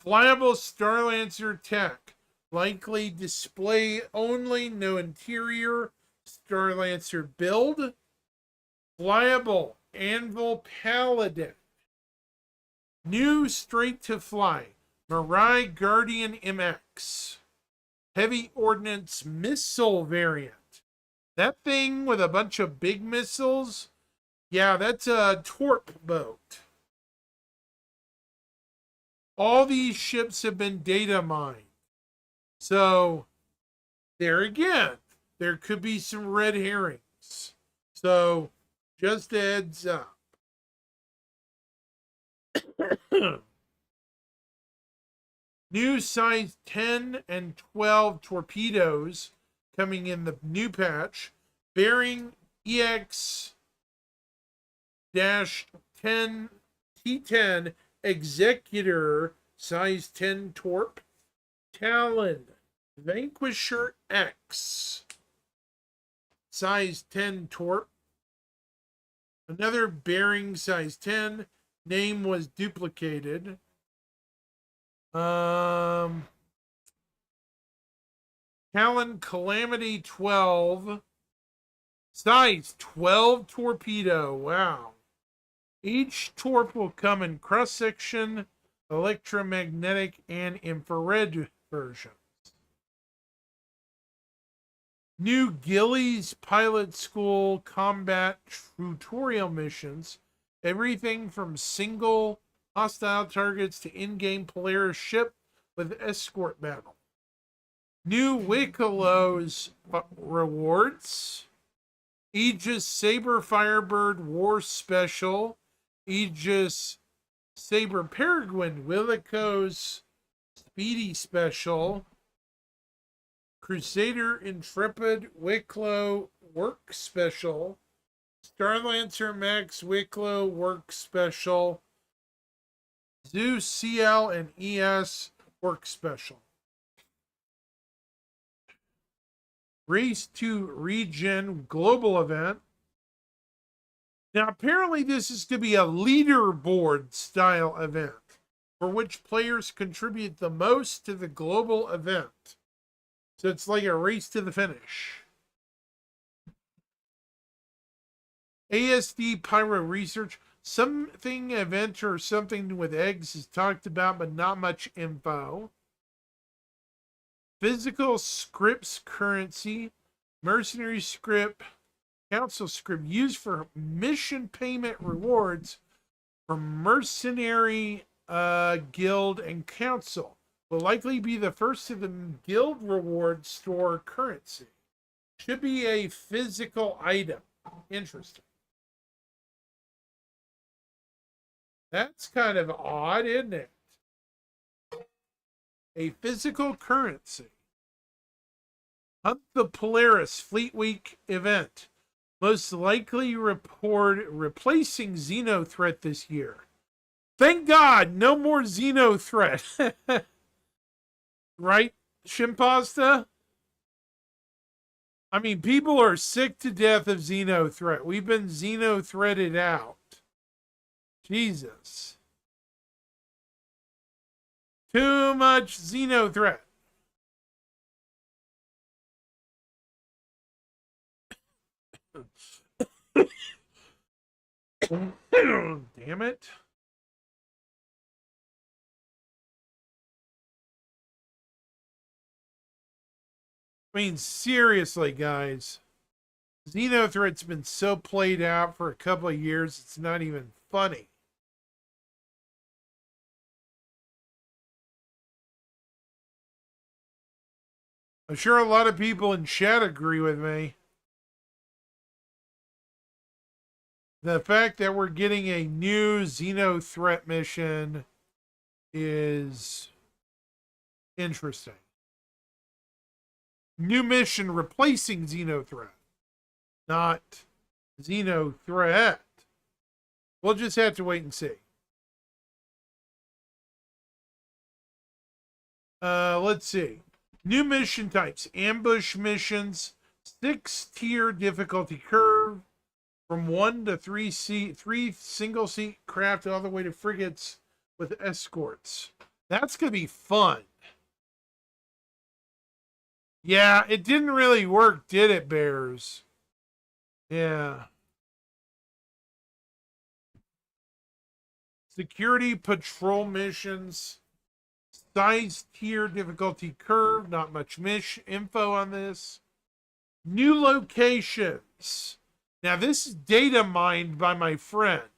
Flyable Starlancer tech. Likely display only, no interior. Starlancer build. Flyable Anvil Paladin. New straight to fly. Mirai Guardian MX. Heavy Ordnance Missile variant. That thing with a bunch of big missiles. Yeah, that's a torp boat. All these ships have been data mined. So, there again, there could be some red herrings. So, just a heads up. New size 10 and 12 torpedoes coming in the new patch. Bearing EX 10 T10 Executor size 10 torp. Talon Vanquisher X size 10 torp. Another bearing size 10. Name was duplicated. Talon Calamity 12. Size 12 torpedo. Wow. Each torp will come in cross-section, electromagnetic, and infrared versions. New Gillies Pilot School combat tutorial missions. Everything from single hostile targets to in-game Polaris ship with escort battle. New Wickelow's rewards. Aegis Saber Firebird War Special. Aegis Saber Peregrine Willico's Speedy Special. Crusader Intrepid Wicklow Work Special. Starlancer Max Wicklow Work Special. Zeus CL and ES Work Special. Race to Regen Global Event. Now, apparently this is to be a leaderboard style event for which players contribute the most to the global event. So it's like a race to the finish. ASD Pyro Research. Something event or something with eggs is talked about, but not much info. Physical scripts currency. Mercenary script. Council script used for mission payment rewards from Mercenary Guild and Council. Will likely be the first of the guild reward store currency. Should be a physical item. Interesting. That's kind of odd, isn't it? A physical currency. Hunt the Polaris Fleet Week event. Most likely replacing Xeno Threat this year. Thank God, no more Xeno Threat. Right, Shimpasta? I mean, people are sick to death of Xeno Threat. We've been Xeno Threaded out. Jesus. Too much Xeno Threat. Damn it. I mean, seriously, guys. Xenothreat's been so played out for a couple of years, it's not even funny. I'm sure a lot of people in chat agree with me. The fact that we're getting a new Xenothreat mission is interesting. New mission replacing Xenothreat, not Xenothreat. We'll just have to wait and see. Let's see. New mission types. Ambush missions. 6-tier difficulty curve. from 1 to 3 single seat craft all the way to frigates with escorts. That's gonna be fun. Yeah, it didn't really work, did it, Bears? Yeah. Security patrol missions. Size tier difficulty curve. Not much info on this. New locations. Now, this is data mined by my friend.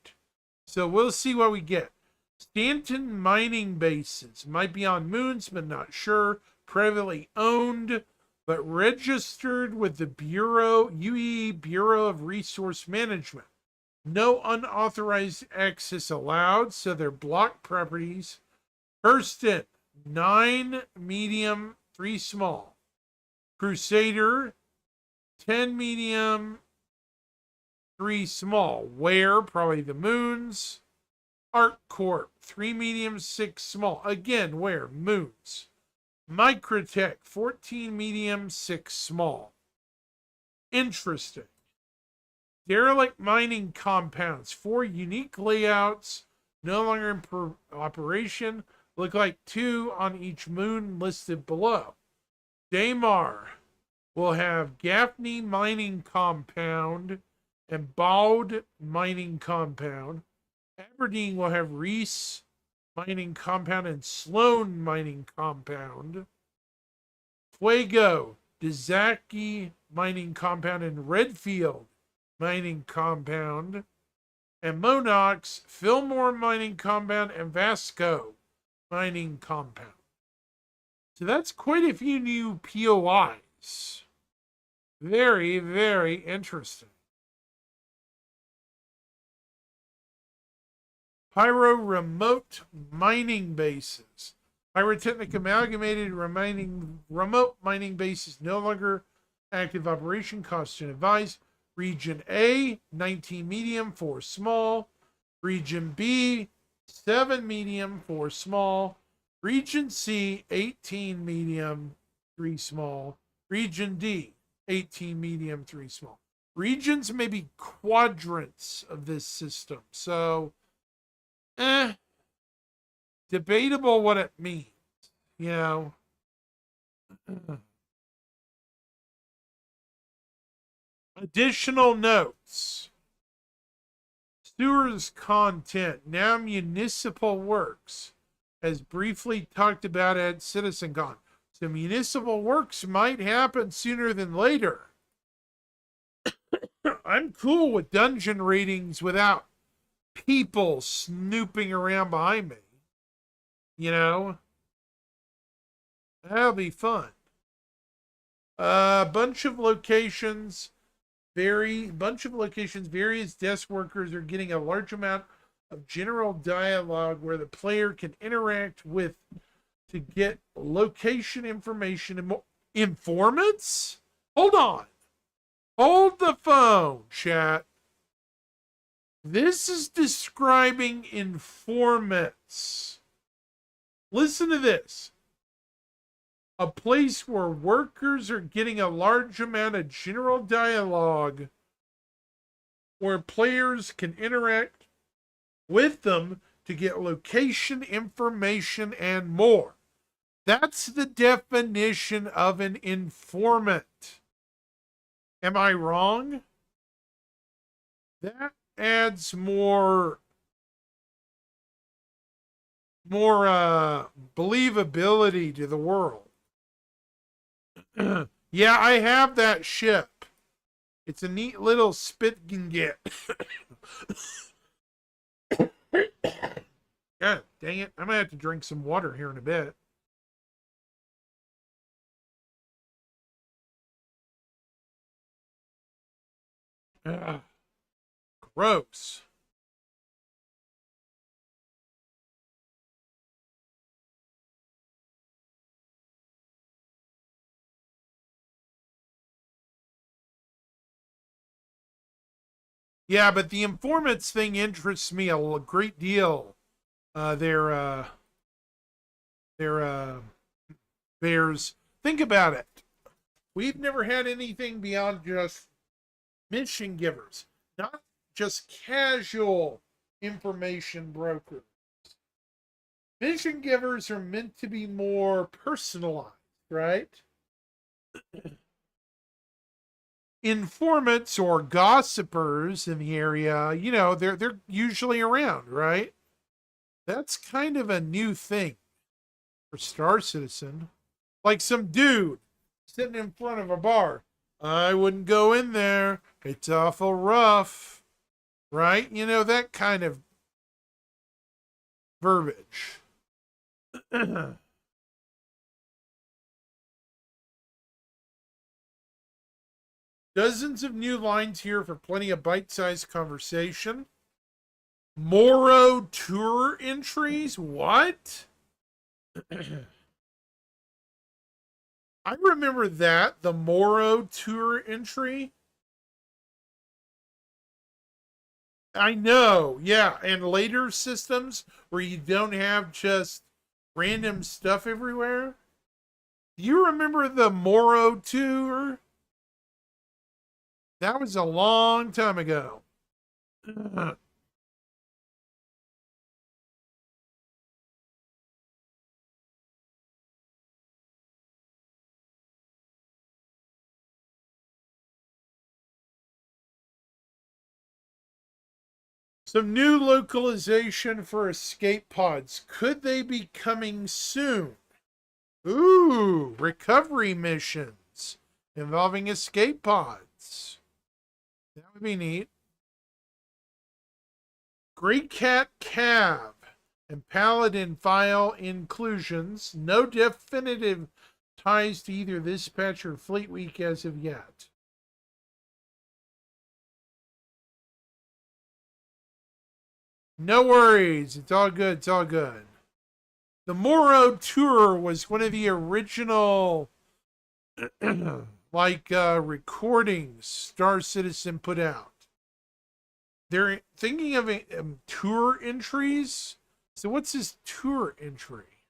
So we'll see what we get. Stanton mining bases. Might be on moons, but not sure. Privately owned, but registered with the UAE Bureau of Resource Management. No unauthorized access allowed, so they're block properties. Hurston, 9 medium, 3 small. Crusader, 10 medium, 3 small. Where? Probably the moons. Art Corp, 3 medium, 6 small. Again, where? Moons. Microtech, 14 medium, 6 small. Interesting. Derelict mining compounds, 4 unique layouts, no longer in operation. Look like 2 on each moon listed below. Damar will have Gaffney mining compound and Bald mining compound. Aberdeen will have Reese mining compound and Sloan mining compound. Fuego, Dizaki mining compound and Redfield mining compound. And Monox, Fillmore mining compound and Vasco mining compound. So that's quite a few new POIs. Very, very interesting. Pyro remote mining bases. Pyrotechnic amalgamated remaining remote mining bases no longer active operation. Caution advised. Region A, 19 medium, 4 small. Region B, 7 medium, 4 small. Region C, 18 medium, 3 small. Region D, 18 medium, 3 small. Regions may be quadrants of this system. So, debatable what it means, you know. Additional notes. Sewers content, now municipal works, as briefly talked about at CitizenCon. So municipal works might happen sooner than later. I'm cool with dungeon ratings without people snooping around behind me. You know? That'll be fun. Bunch of locations, various desk workers are getting a large amount of general dialogue where the player can interact with to get location information and more. Informants? Hold on. Hold the phone, chat. This is describing informants. Listen to this. A place where workers are getting a large amount of general dialogue where players can interact with them to get location information and more. That's the definition of an informant. Am I wrong? That adds more believability to the world. Yeah, I have that ship. It's a neat little spit and get. God dang it. I'm going to have to drink some water here in a bit. Gross. Yeah, but the informants thing interests me a great deal. They're bears. Think about it. We've never had anything beyond just mission givers. not just casual information brokers. Vision givers are meant to be more personalized, right? Informants or gossipers in the area, you know, they're usually around, right? That's kind of a new thing for Star Citizen. Like some dude sitting in front of a bar. I wouldn't go in there. It's awful rough. Right? You know, that kind of verbiage. Dozens of new lines here for plenty of bite-sized conversation. Moro tour entries? What? I remember that, the Moro tour entry. I know, yeah, and later systems where you don't have just random stuff everywhere. Do you remember the Moro tour? That was a long time ago. Some new localization for escape pods. Could they be coming soon? Ooh, recovery missions involving escape pods. That would be neat. Great Cat Cab and Paladin file inclusions. No definitive ties to either this patch or Fleet Week as of yet. No worries. It's all good. It's all good. The Moro Tour was one of the original recordings Star Citizen put out. They're thinking of tour entries. So what's this tour entry?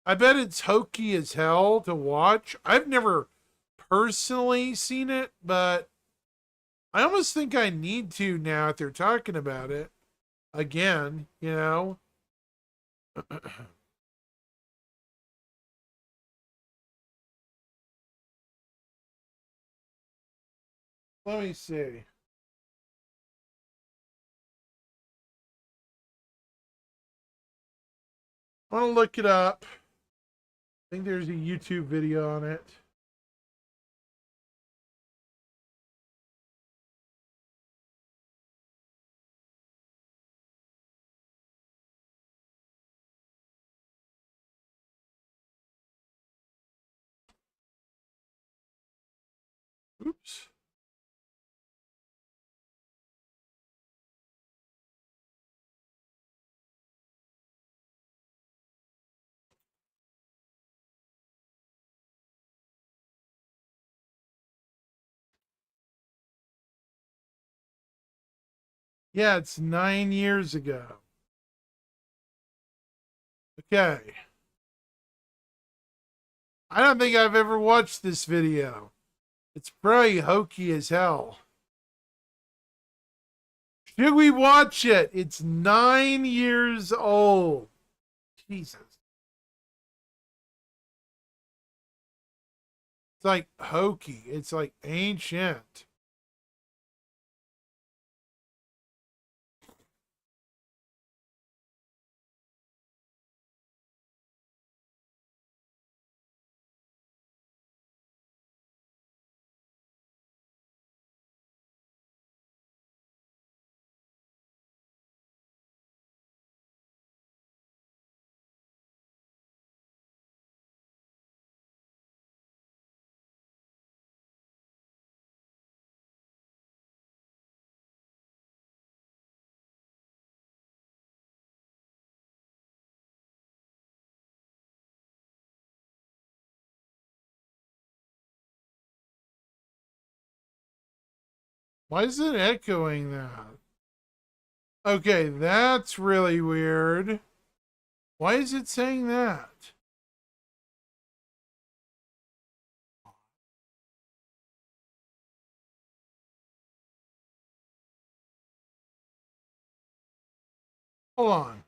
I bet it's hokey as hell to watch. I've never personally seen it, but I almost think I need to now that they're talking about it again, you know. Let me see. I want to look it up. I think there's a YouTube video on it. Oops. Yeah, it's 9 years ago. Okay. I don't think I've ever watched this video. It's probably hokey as hell. Should we watch it? It's 9 years old. Jesus. It's like hokey. It's like ancient. Why is it echoing that? Okay, that's really weird. Why is it saying that? Hold on.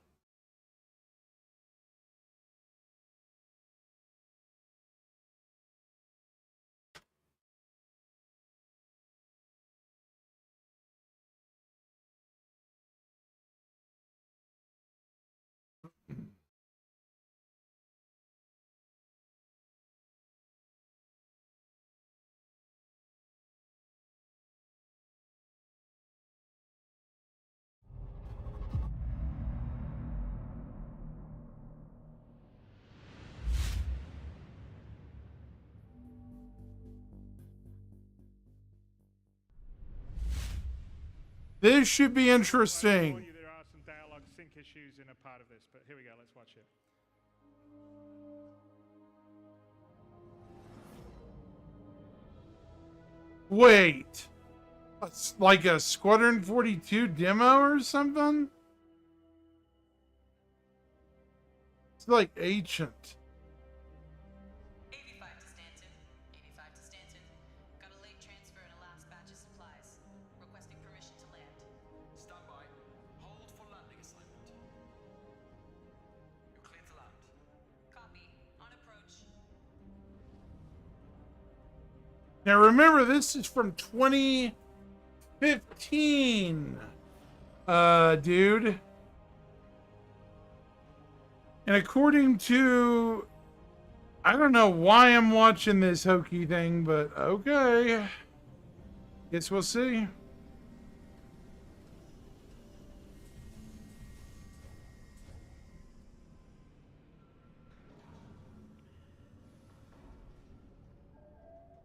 This should be interesting. There are some dialogue sync issues in a part of this, but here we go. Let's watch it. Wait. It's like a Squadron 42 demo or something? It's like ancient. 85 to Stanton. 85 to Stanton. Got a late transfer and a last batch of supplies. Requesting permission to land. Stand by. Hold for landing assignment. You're clear to land. Copy. On approach. Now remember, this is from 2015, dude. And according to, I don't know why I'm watching this hokey thing, but okay. Guess we'll see.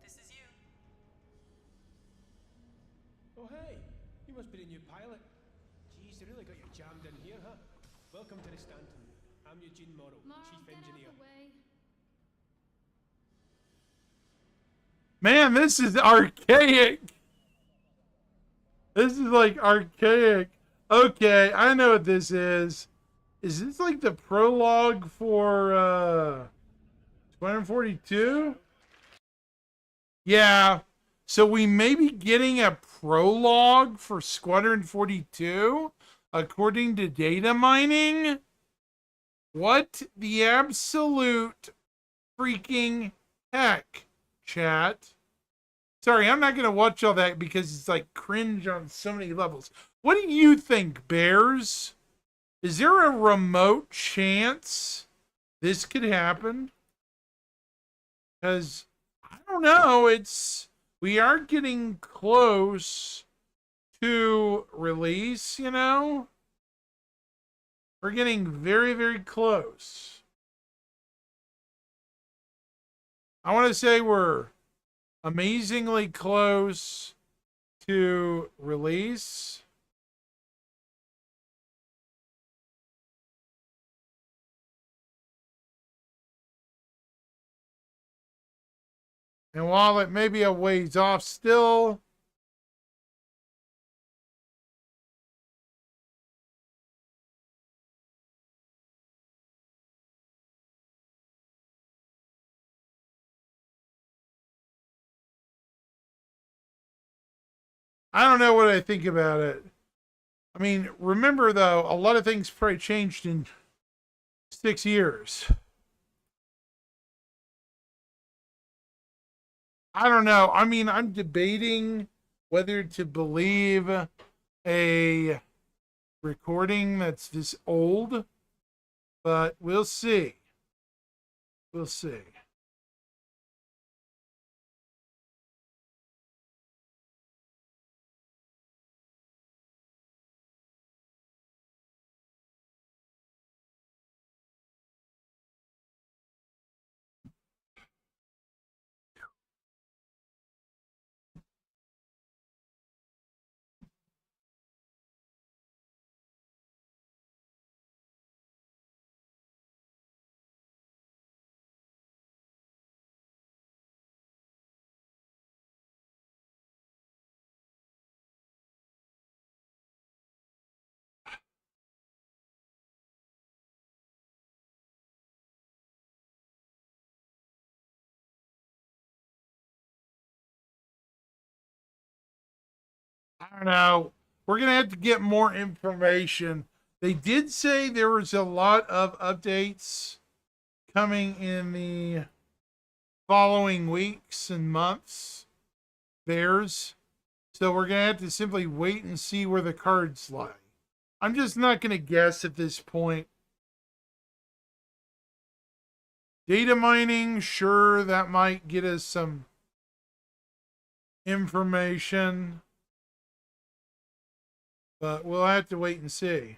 This is you. Oh, hey, you must be the new pilot. Geez, they really got you jammed in here, huh? Welcome to the Stanton. I'm Eugene Morrow, Chief Engineer. Man, this is archaic. This is like archaic. Okay, I know what this is. Is this like the prologue for Squadron 42? Yeah. So we may be getting a prologue for Squadron 42 according to data mining. What the absolute freaking heck, chat? Sorry, I'm not going to watch all that because it's like cringe on so many levels. What do you think, Bears? Is there a remote chance this could happen? Because, I don't know, we are getting close to release, you know? We're getting very, very close. I want to say we're amazingly close to release. And while it may be a ways off still, I don't know what I think about it. I mean, remember though, a lot of things probably changed in 6 years. I don't know. I mean, I'm debating whether to believe a recording that's this old, but we'll see. We'll see. I don't know. We're going to have to get more information They did say there was a lot of updates coming in the following weeks and months. Theirs. So we're going to have to simply wait and see where the cards lie. I'm just not going to guess at this point. Data mining, sure, that might get us some information. But we'll have to wait and see.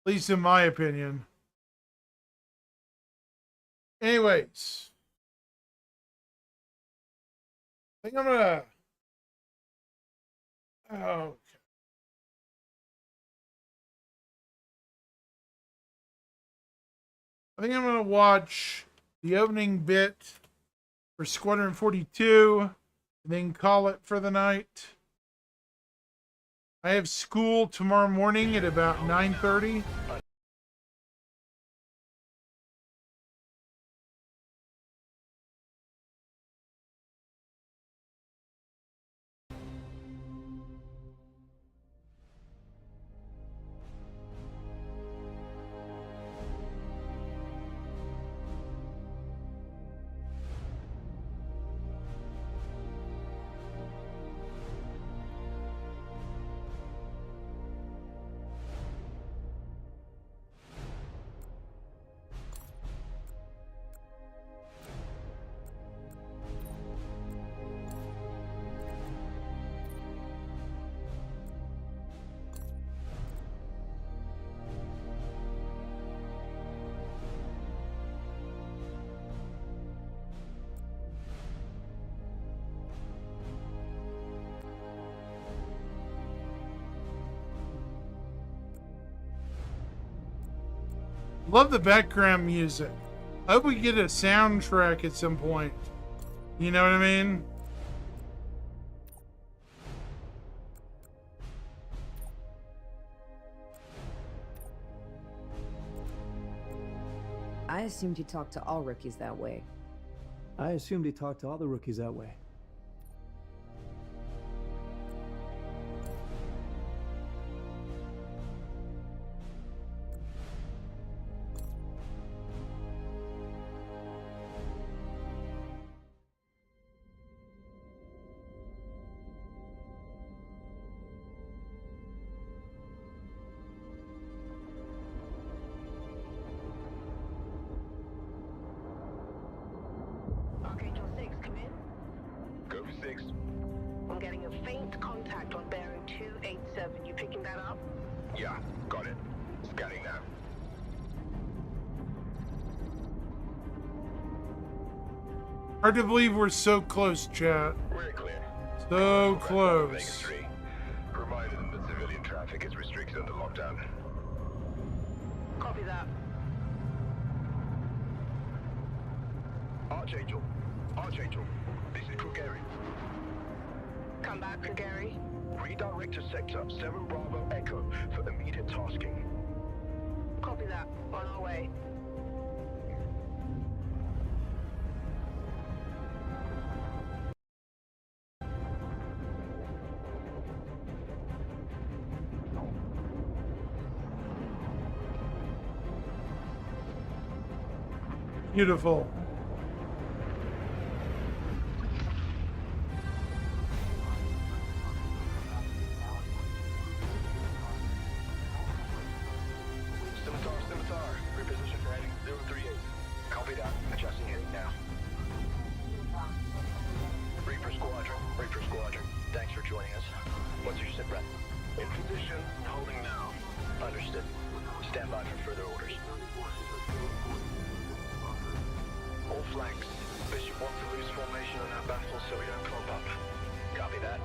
At least in my opinion. Anyways. I think I'm gonna... Oh, okay. I think I'm gonna watch the opening bit for Squadron 42 and then call it for the night. I have school tomorrow morning at about 9:30. Love the background music. I hope we get a soundtrack at some point. You know what I mean? I assumed you talked to all rookies that way. I assumed he talked to all the rookies that way. Archangel 6, come in. Go for 6. I'm getting a faint contact on bearing 287. You picking that up? Yeah, got it. Scanning now. Hard to believe we're so close, chat. We're clear. So Vegas close. 3. Reminded them that civilian traffic is restricted under lockdown. Copy that. Archangel. Archangel. This is Krugeri. Come back, Gary. Redirect to sector 7 Bravo Echo for immediate tasking. Copy that. On our way. Beautiful. Scimitar. Reposition for heading 038. Copy that. Adjusting heading now. Reaper Squadron. Thanks for joining us. What's your sit rep? In position, holding now. Understood. Stand by for further orders. All flanks. Bishop wants to lose formation on our battle so we don't clump up. Copy that.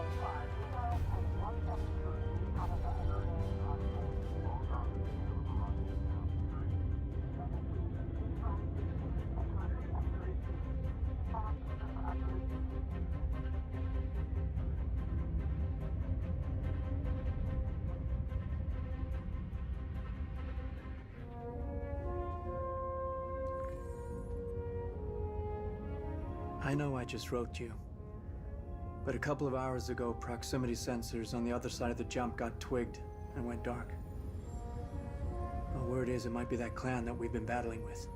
I know I just wrote you. But a couple of hours ago, proximity sensors on the other side of the jump got twigged and went dark. The word is it might be that clan that we've been battling with.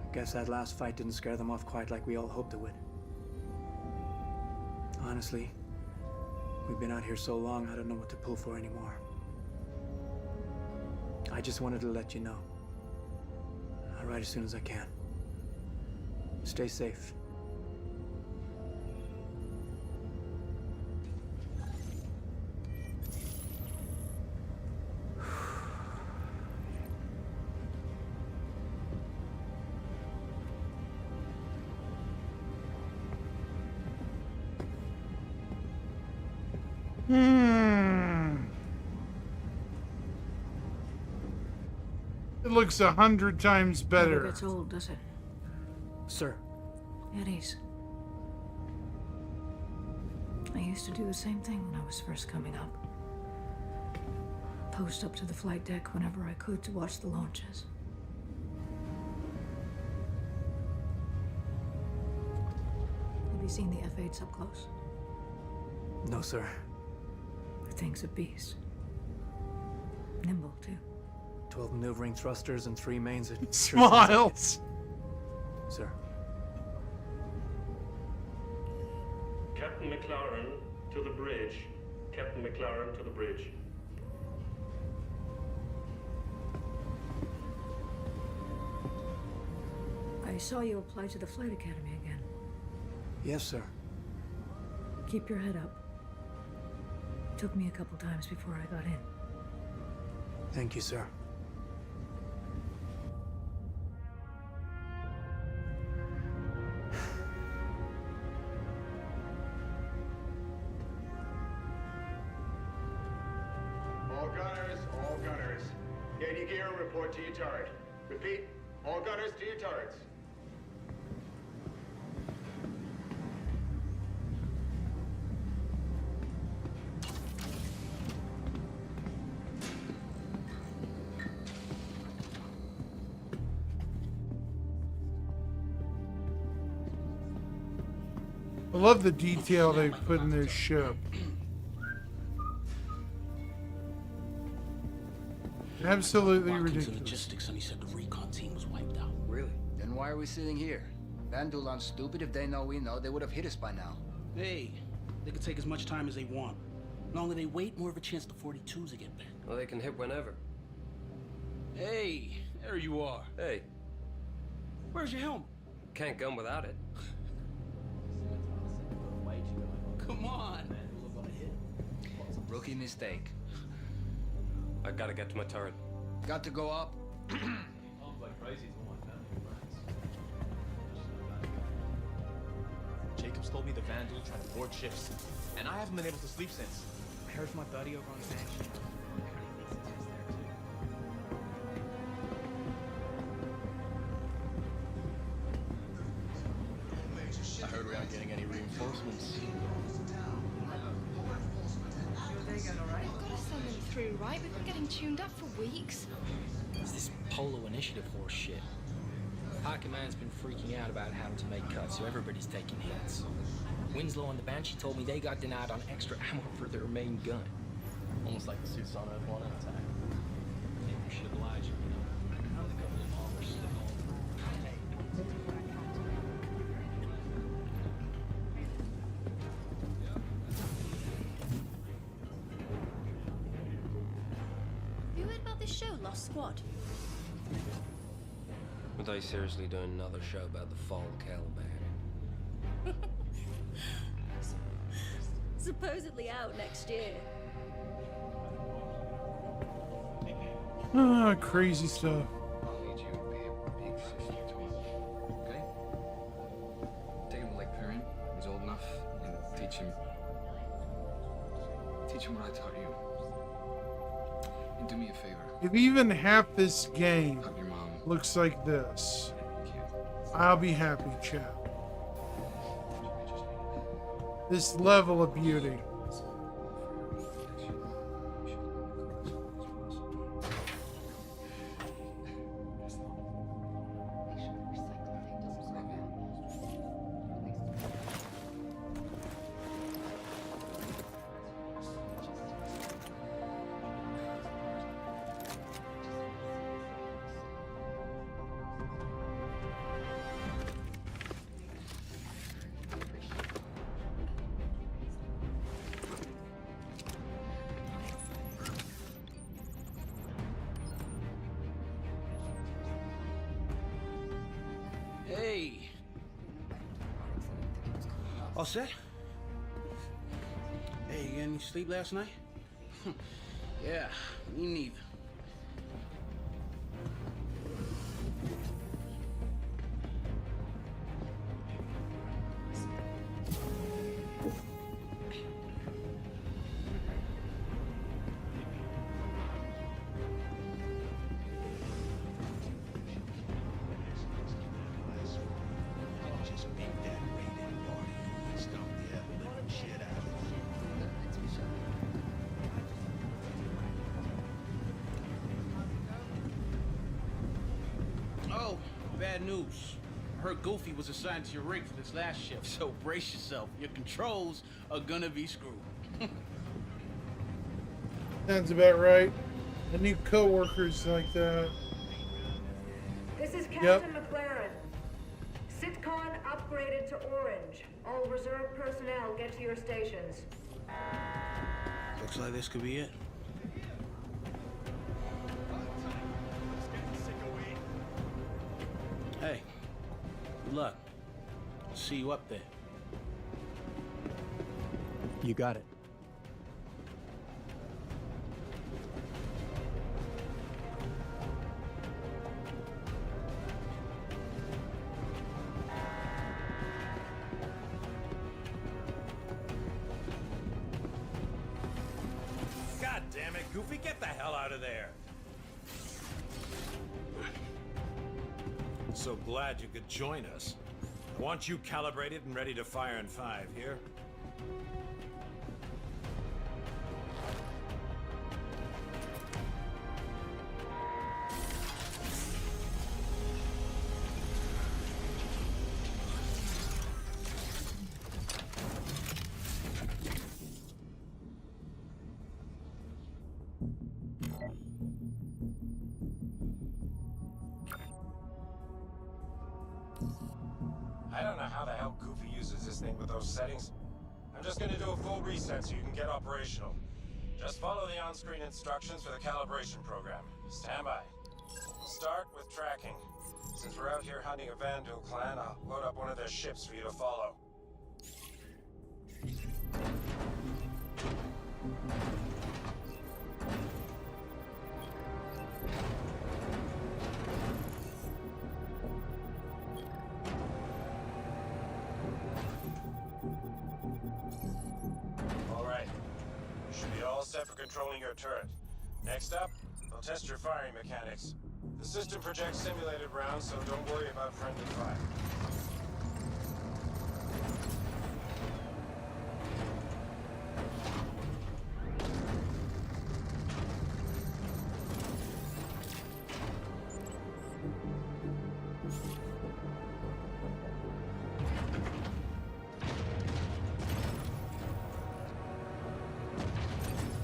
I guess that last fight didn't scare them off quite like we all hoped it would. Honestly, we've been out here so long, I don't know what to pull for anymore. I just wanted to let you know. I'll write as soon as I can. Stay safe. It looks 100 times better. Never gets old, does it? Sir. Eddies. I used to do the same thing when I was first coming up. Post up to the flight deck whenever I could to watch the launches. Have you seen the F-8s up close? No, sir. The thing's a beast. Nimble, too. 12 maneuvering thrusters and 3 mains. Smiles. Sir. Captain McLaren to the bridge. Captain McLaren to the bridge. I saw you apply to the Flight Academy again. Yes, sir. Keep your head up. Took me a couple times before I got in. Thank you, sir. All gunners. Get your gear and report to your turret. Repeat, all gunners to your turrets. I love the detail they put in this ship. Absolutely ridiculous. Logistics, and he said the recon team was wiped out. Really? Then why are we sitting here? Vandulan's stupid. If they know we know, they would have hit us by now. Hey, they could take as much time as they want. The longer they wait, more of a chance the 42s will get back. Well, they can hit whenever. Hey, there you are. Hey. Where's your helmet? Can't gun without it. Come on. Rookie mistake. I gotta get to my turret. Got to go up. Jacobs told me the Vandal tried to board ships, and I haven't been able to sleep since. I heard from my buddy over on the Banshee. I heard we aren't getting any reinforcements. I've got to send them through, right? We've been getting tuned up for weeks. It's this Polo Initiative horse shit. High Command's been freaking out about having to make cuts, so everybody's taking hits. Winslow and the Banshee told me they got denied on extra ammo for their main gun. Almost like the suits on F1 attack. Maybe we should oblige you, you know. The government offers to Have you heard about this show, Lost Squad? Are they seriously doing another show about the fall of Caliban? Supposedly out next year. Ah, crazy stuff. Okay? Take him to Lake Perrin. He's old enough, and teach him what I taught you. And do me a favor. If even half this game looks like this, I'll be happy, chap. This level of beauty. All set? Hey, you get any sleep last night? Yeah, me neither. Oh, bad news. I heard Goofy was assigned to your rig for this last shift, so brace yourself. Your controls are gonna be screwed. Sounds about right. The new co-workers like that. This is Captain McLaren. Sitcon upgraded to orange. All reserve personnel get to your stations. Looks like this could be it. Hey, good luck. See you up there. You got it. God damn it, Goofy, get the hell out of there! So glad you could join us. I want you calibrated and ready to fire in 5, here? I don't know how the hell Goofy uses this thing with those settings. I'm just gonna do a full reset so you can get operational. Just follow the on-screen instructions for the calibration program. Stand by. We'll start with tracking. Since we're out here hunting a Vandal clan, I'll load up one of their ships for you to follow. Alright. You should be all set for controlling your turret. Next up, they'll test your firing mechanics. The system projects simulated rounds, so don't worry about friendly fire.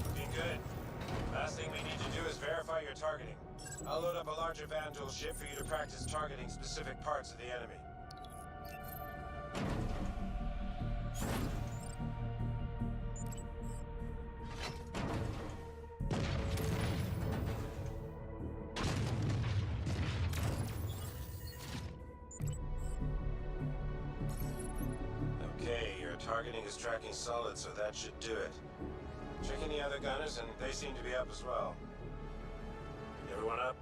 Looking good. Last thing we need to do is verify your targeting. I'll load up a larger Vandal ship for you to practice targeting specific parts of the enemy. Okay, your targeting is tracking solid, so that should do it. Check any other gunners, and they seem to be up as well. Everyone up?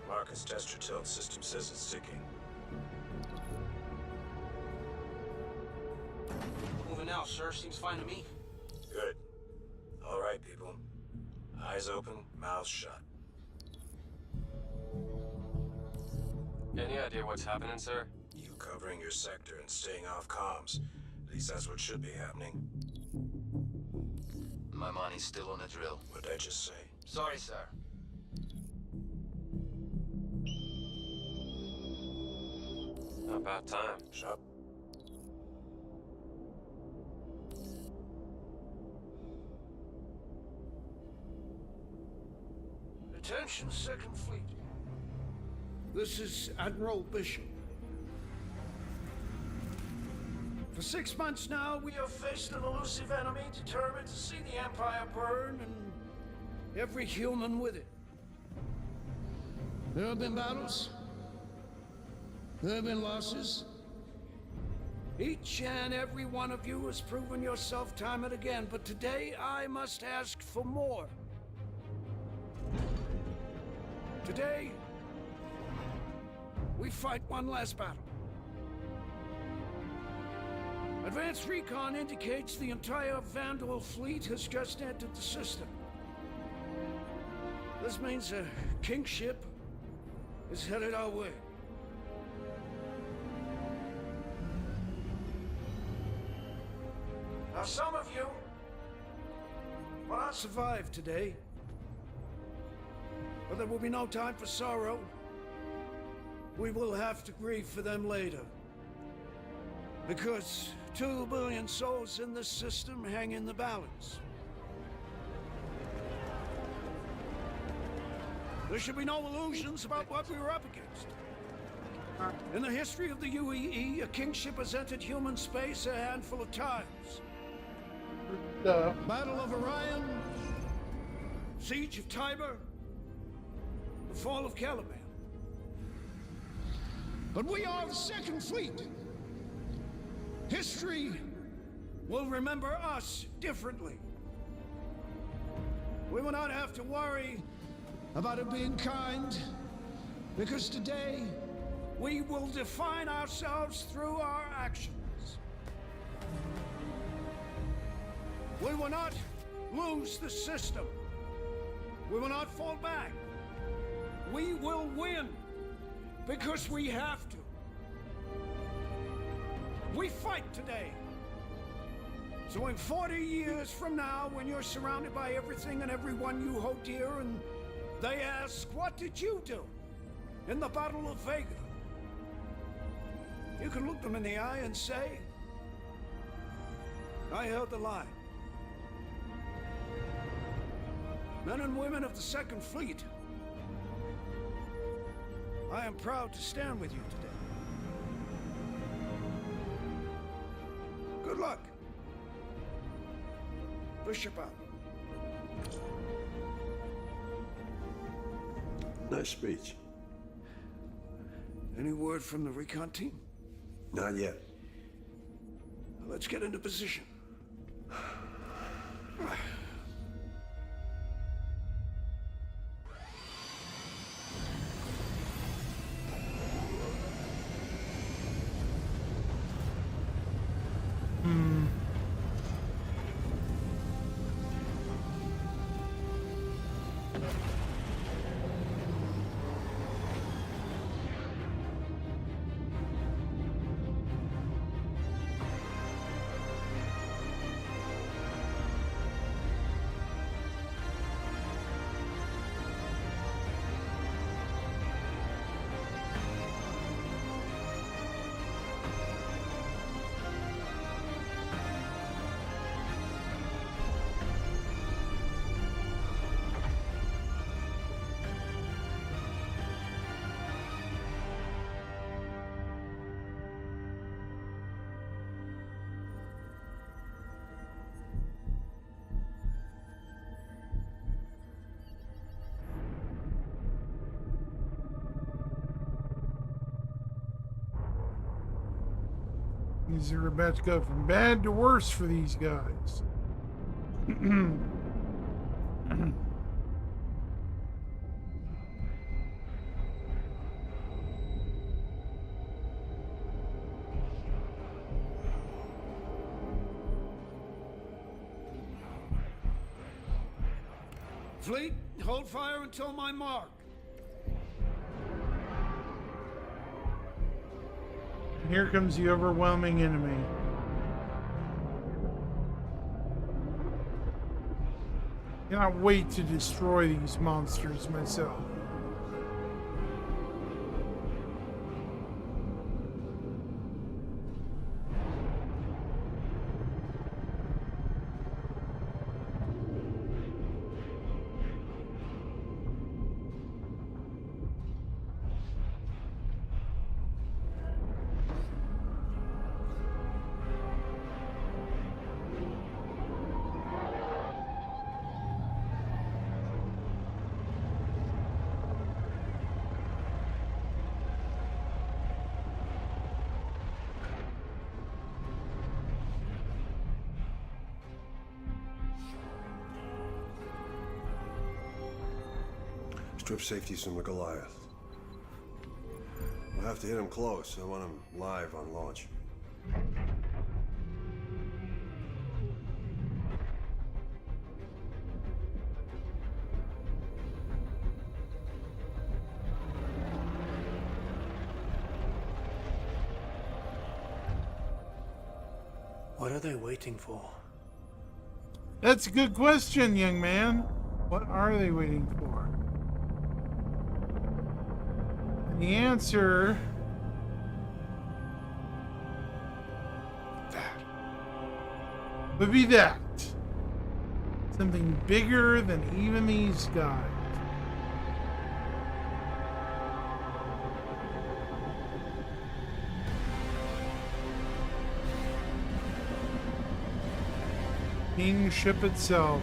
Marcus, test your tilt. System says it's ticking. Moving out, sir. Seems fine to me. Good. All right, people. Eyes open, mouths shut. Any idea what's happening, sir? You covering your sector and staying off comms. At least that's what should be happening. My money's still on the drill. What'd I just say? Sorry, sir. About time. Shut. Attention, Second Fleet. This is Admiral Bishop. For 6 months now, we have faced an elusive enemy determined to see the Empire burn and every human with it. There have been battles. There have been losses. Each and every one of you has proven yourself time and again, but today I must ask for more. Today, we fight one last battle. Advanced recon indicates the entire Vandal fleet has just entered the system. This means a king ship is headed our way. Now, some of you will not survive today, but there will be no time for sorrow. We will have to grieve for them later. Because 2 billion souls in this system hang in the balance. There should be no illusions about what we were up against. In the history of the UEE, a kingship has entered human space a handful of times. Battle of Orion, Siege of Tiber, the fall of Caliban. But we are the Second Fleet. History will remember us differently. We will not have to worry about it being kind, because today we will define ourselves through our actions. We will not lose the system. We will not fall back. We will win, because we have to. We fight today. So in 40 years from now, when you're surrounded by everything and everyone you hold dear, and they ask, what did you do in the Battle of Vega? You can look them in the eye and say, I held the line. Men and women of the Second Fleet, I am proud to stand with you today. Good luck. Bishop out. Nice speech. Any word from the recon team? Not yet. Let's get into position. These are about to go from bad to worse for these guys. Fleet, hold fire until my mark. Here comes the overwhelming enemy. Cannot wait to destroy these monsters myself. Strip safeties from the Goliath. We'll have to hit him close. I want him live on launch. What are they waiting for? That's a good question, young man. What are they waiting for? And the answer... would be that. Something bigger than even these guys. Kingship itself.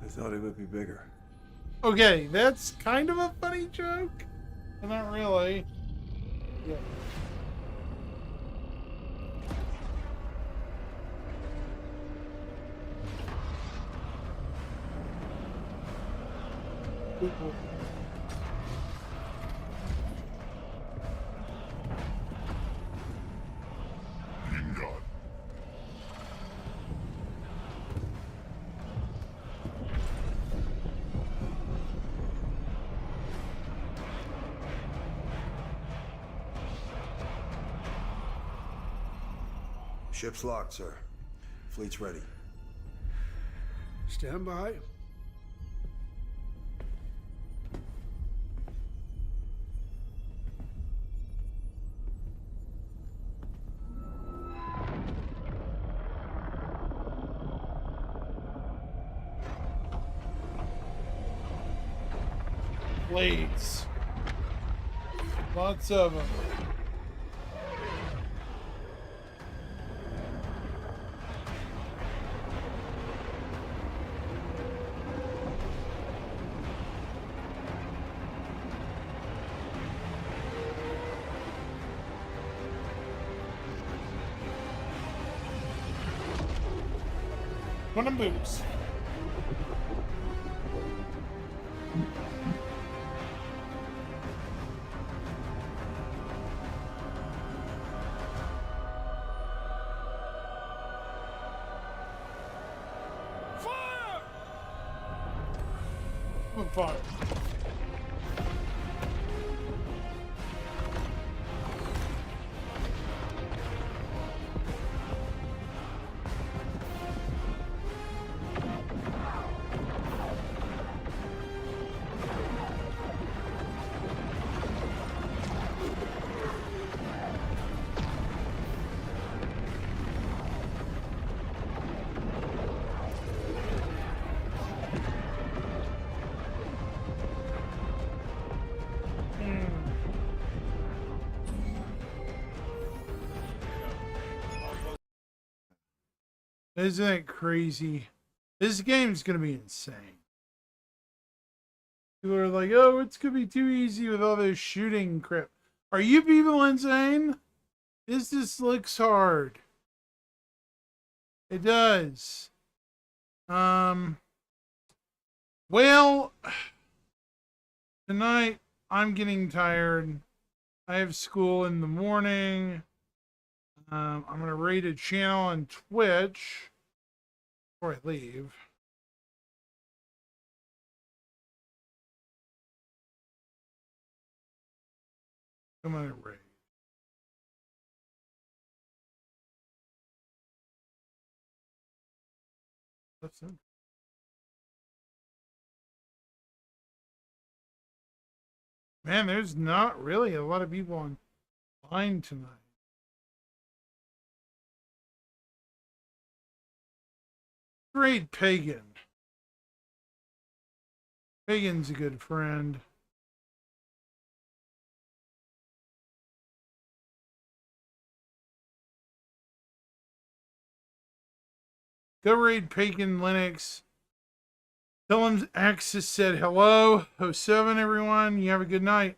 I thought it would be bigger. Okay, that's kind of a funny joke, but not really. Yeah. Ship's locked, sir. Fleet's ready. Stand by. Blades. Lots of them. One of boots. Fire! I'm fire. Isn't that crazy? This game's gonna be insane. People are like, oh, it's gonna be too easy with all this shooting crap. Are you people insane? This just looks hard. It does. Well, tonight I'm getting tired. I have school in the morning. I'm going to raid a channel on Twitch before I leave. I'm going to raid. That's it. Man, there's not really a lot of people online tonight. Great Pagan. Pagan's a good friend. Go raid Pagan Linux. Tell him Axis said hello. 07, everyone. You have a good night.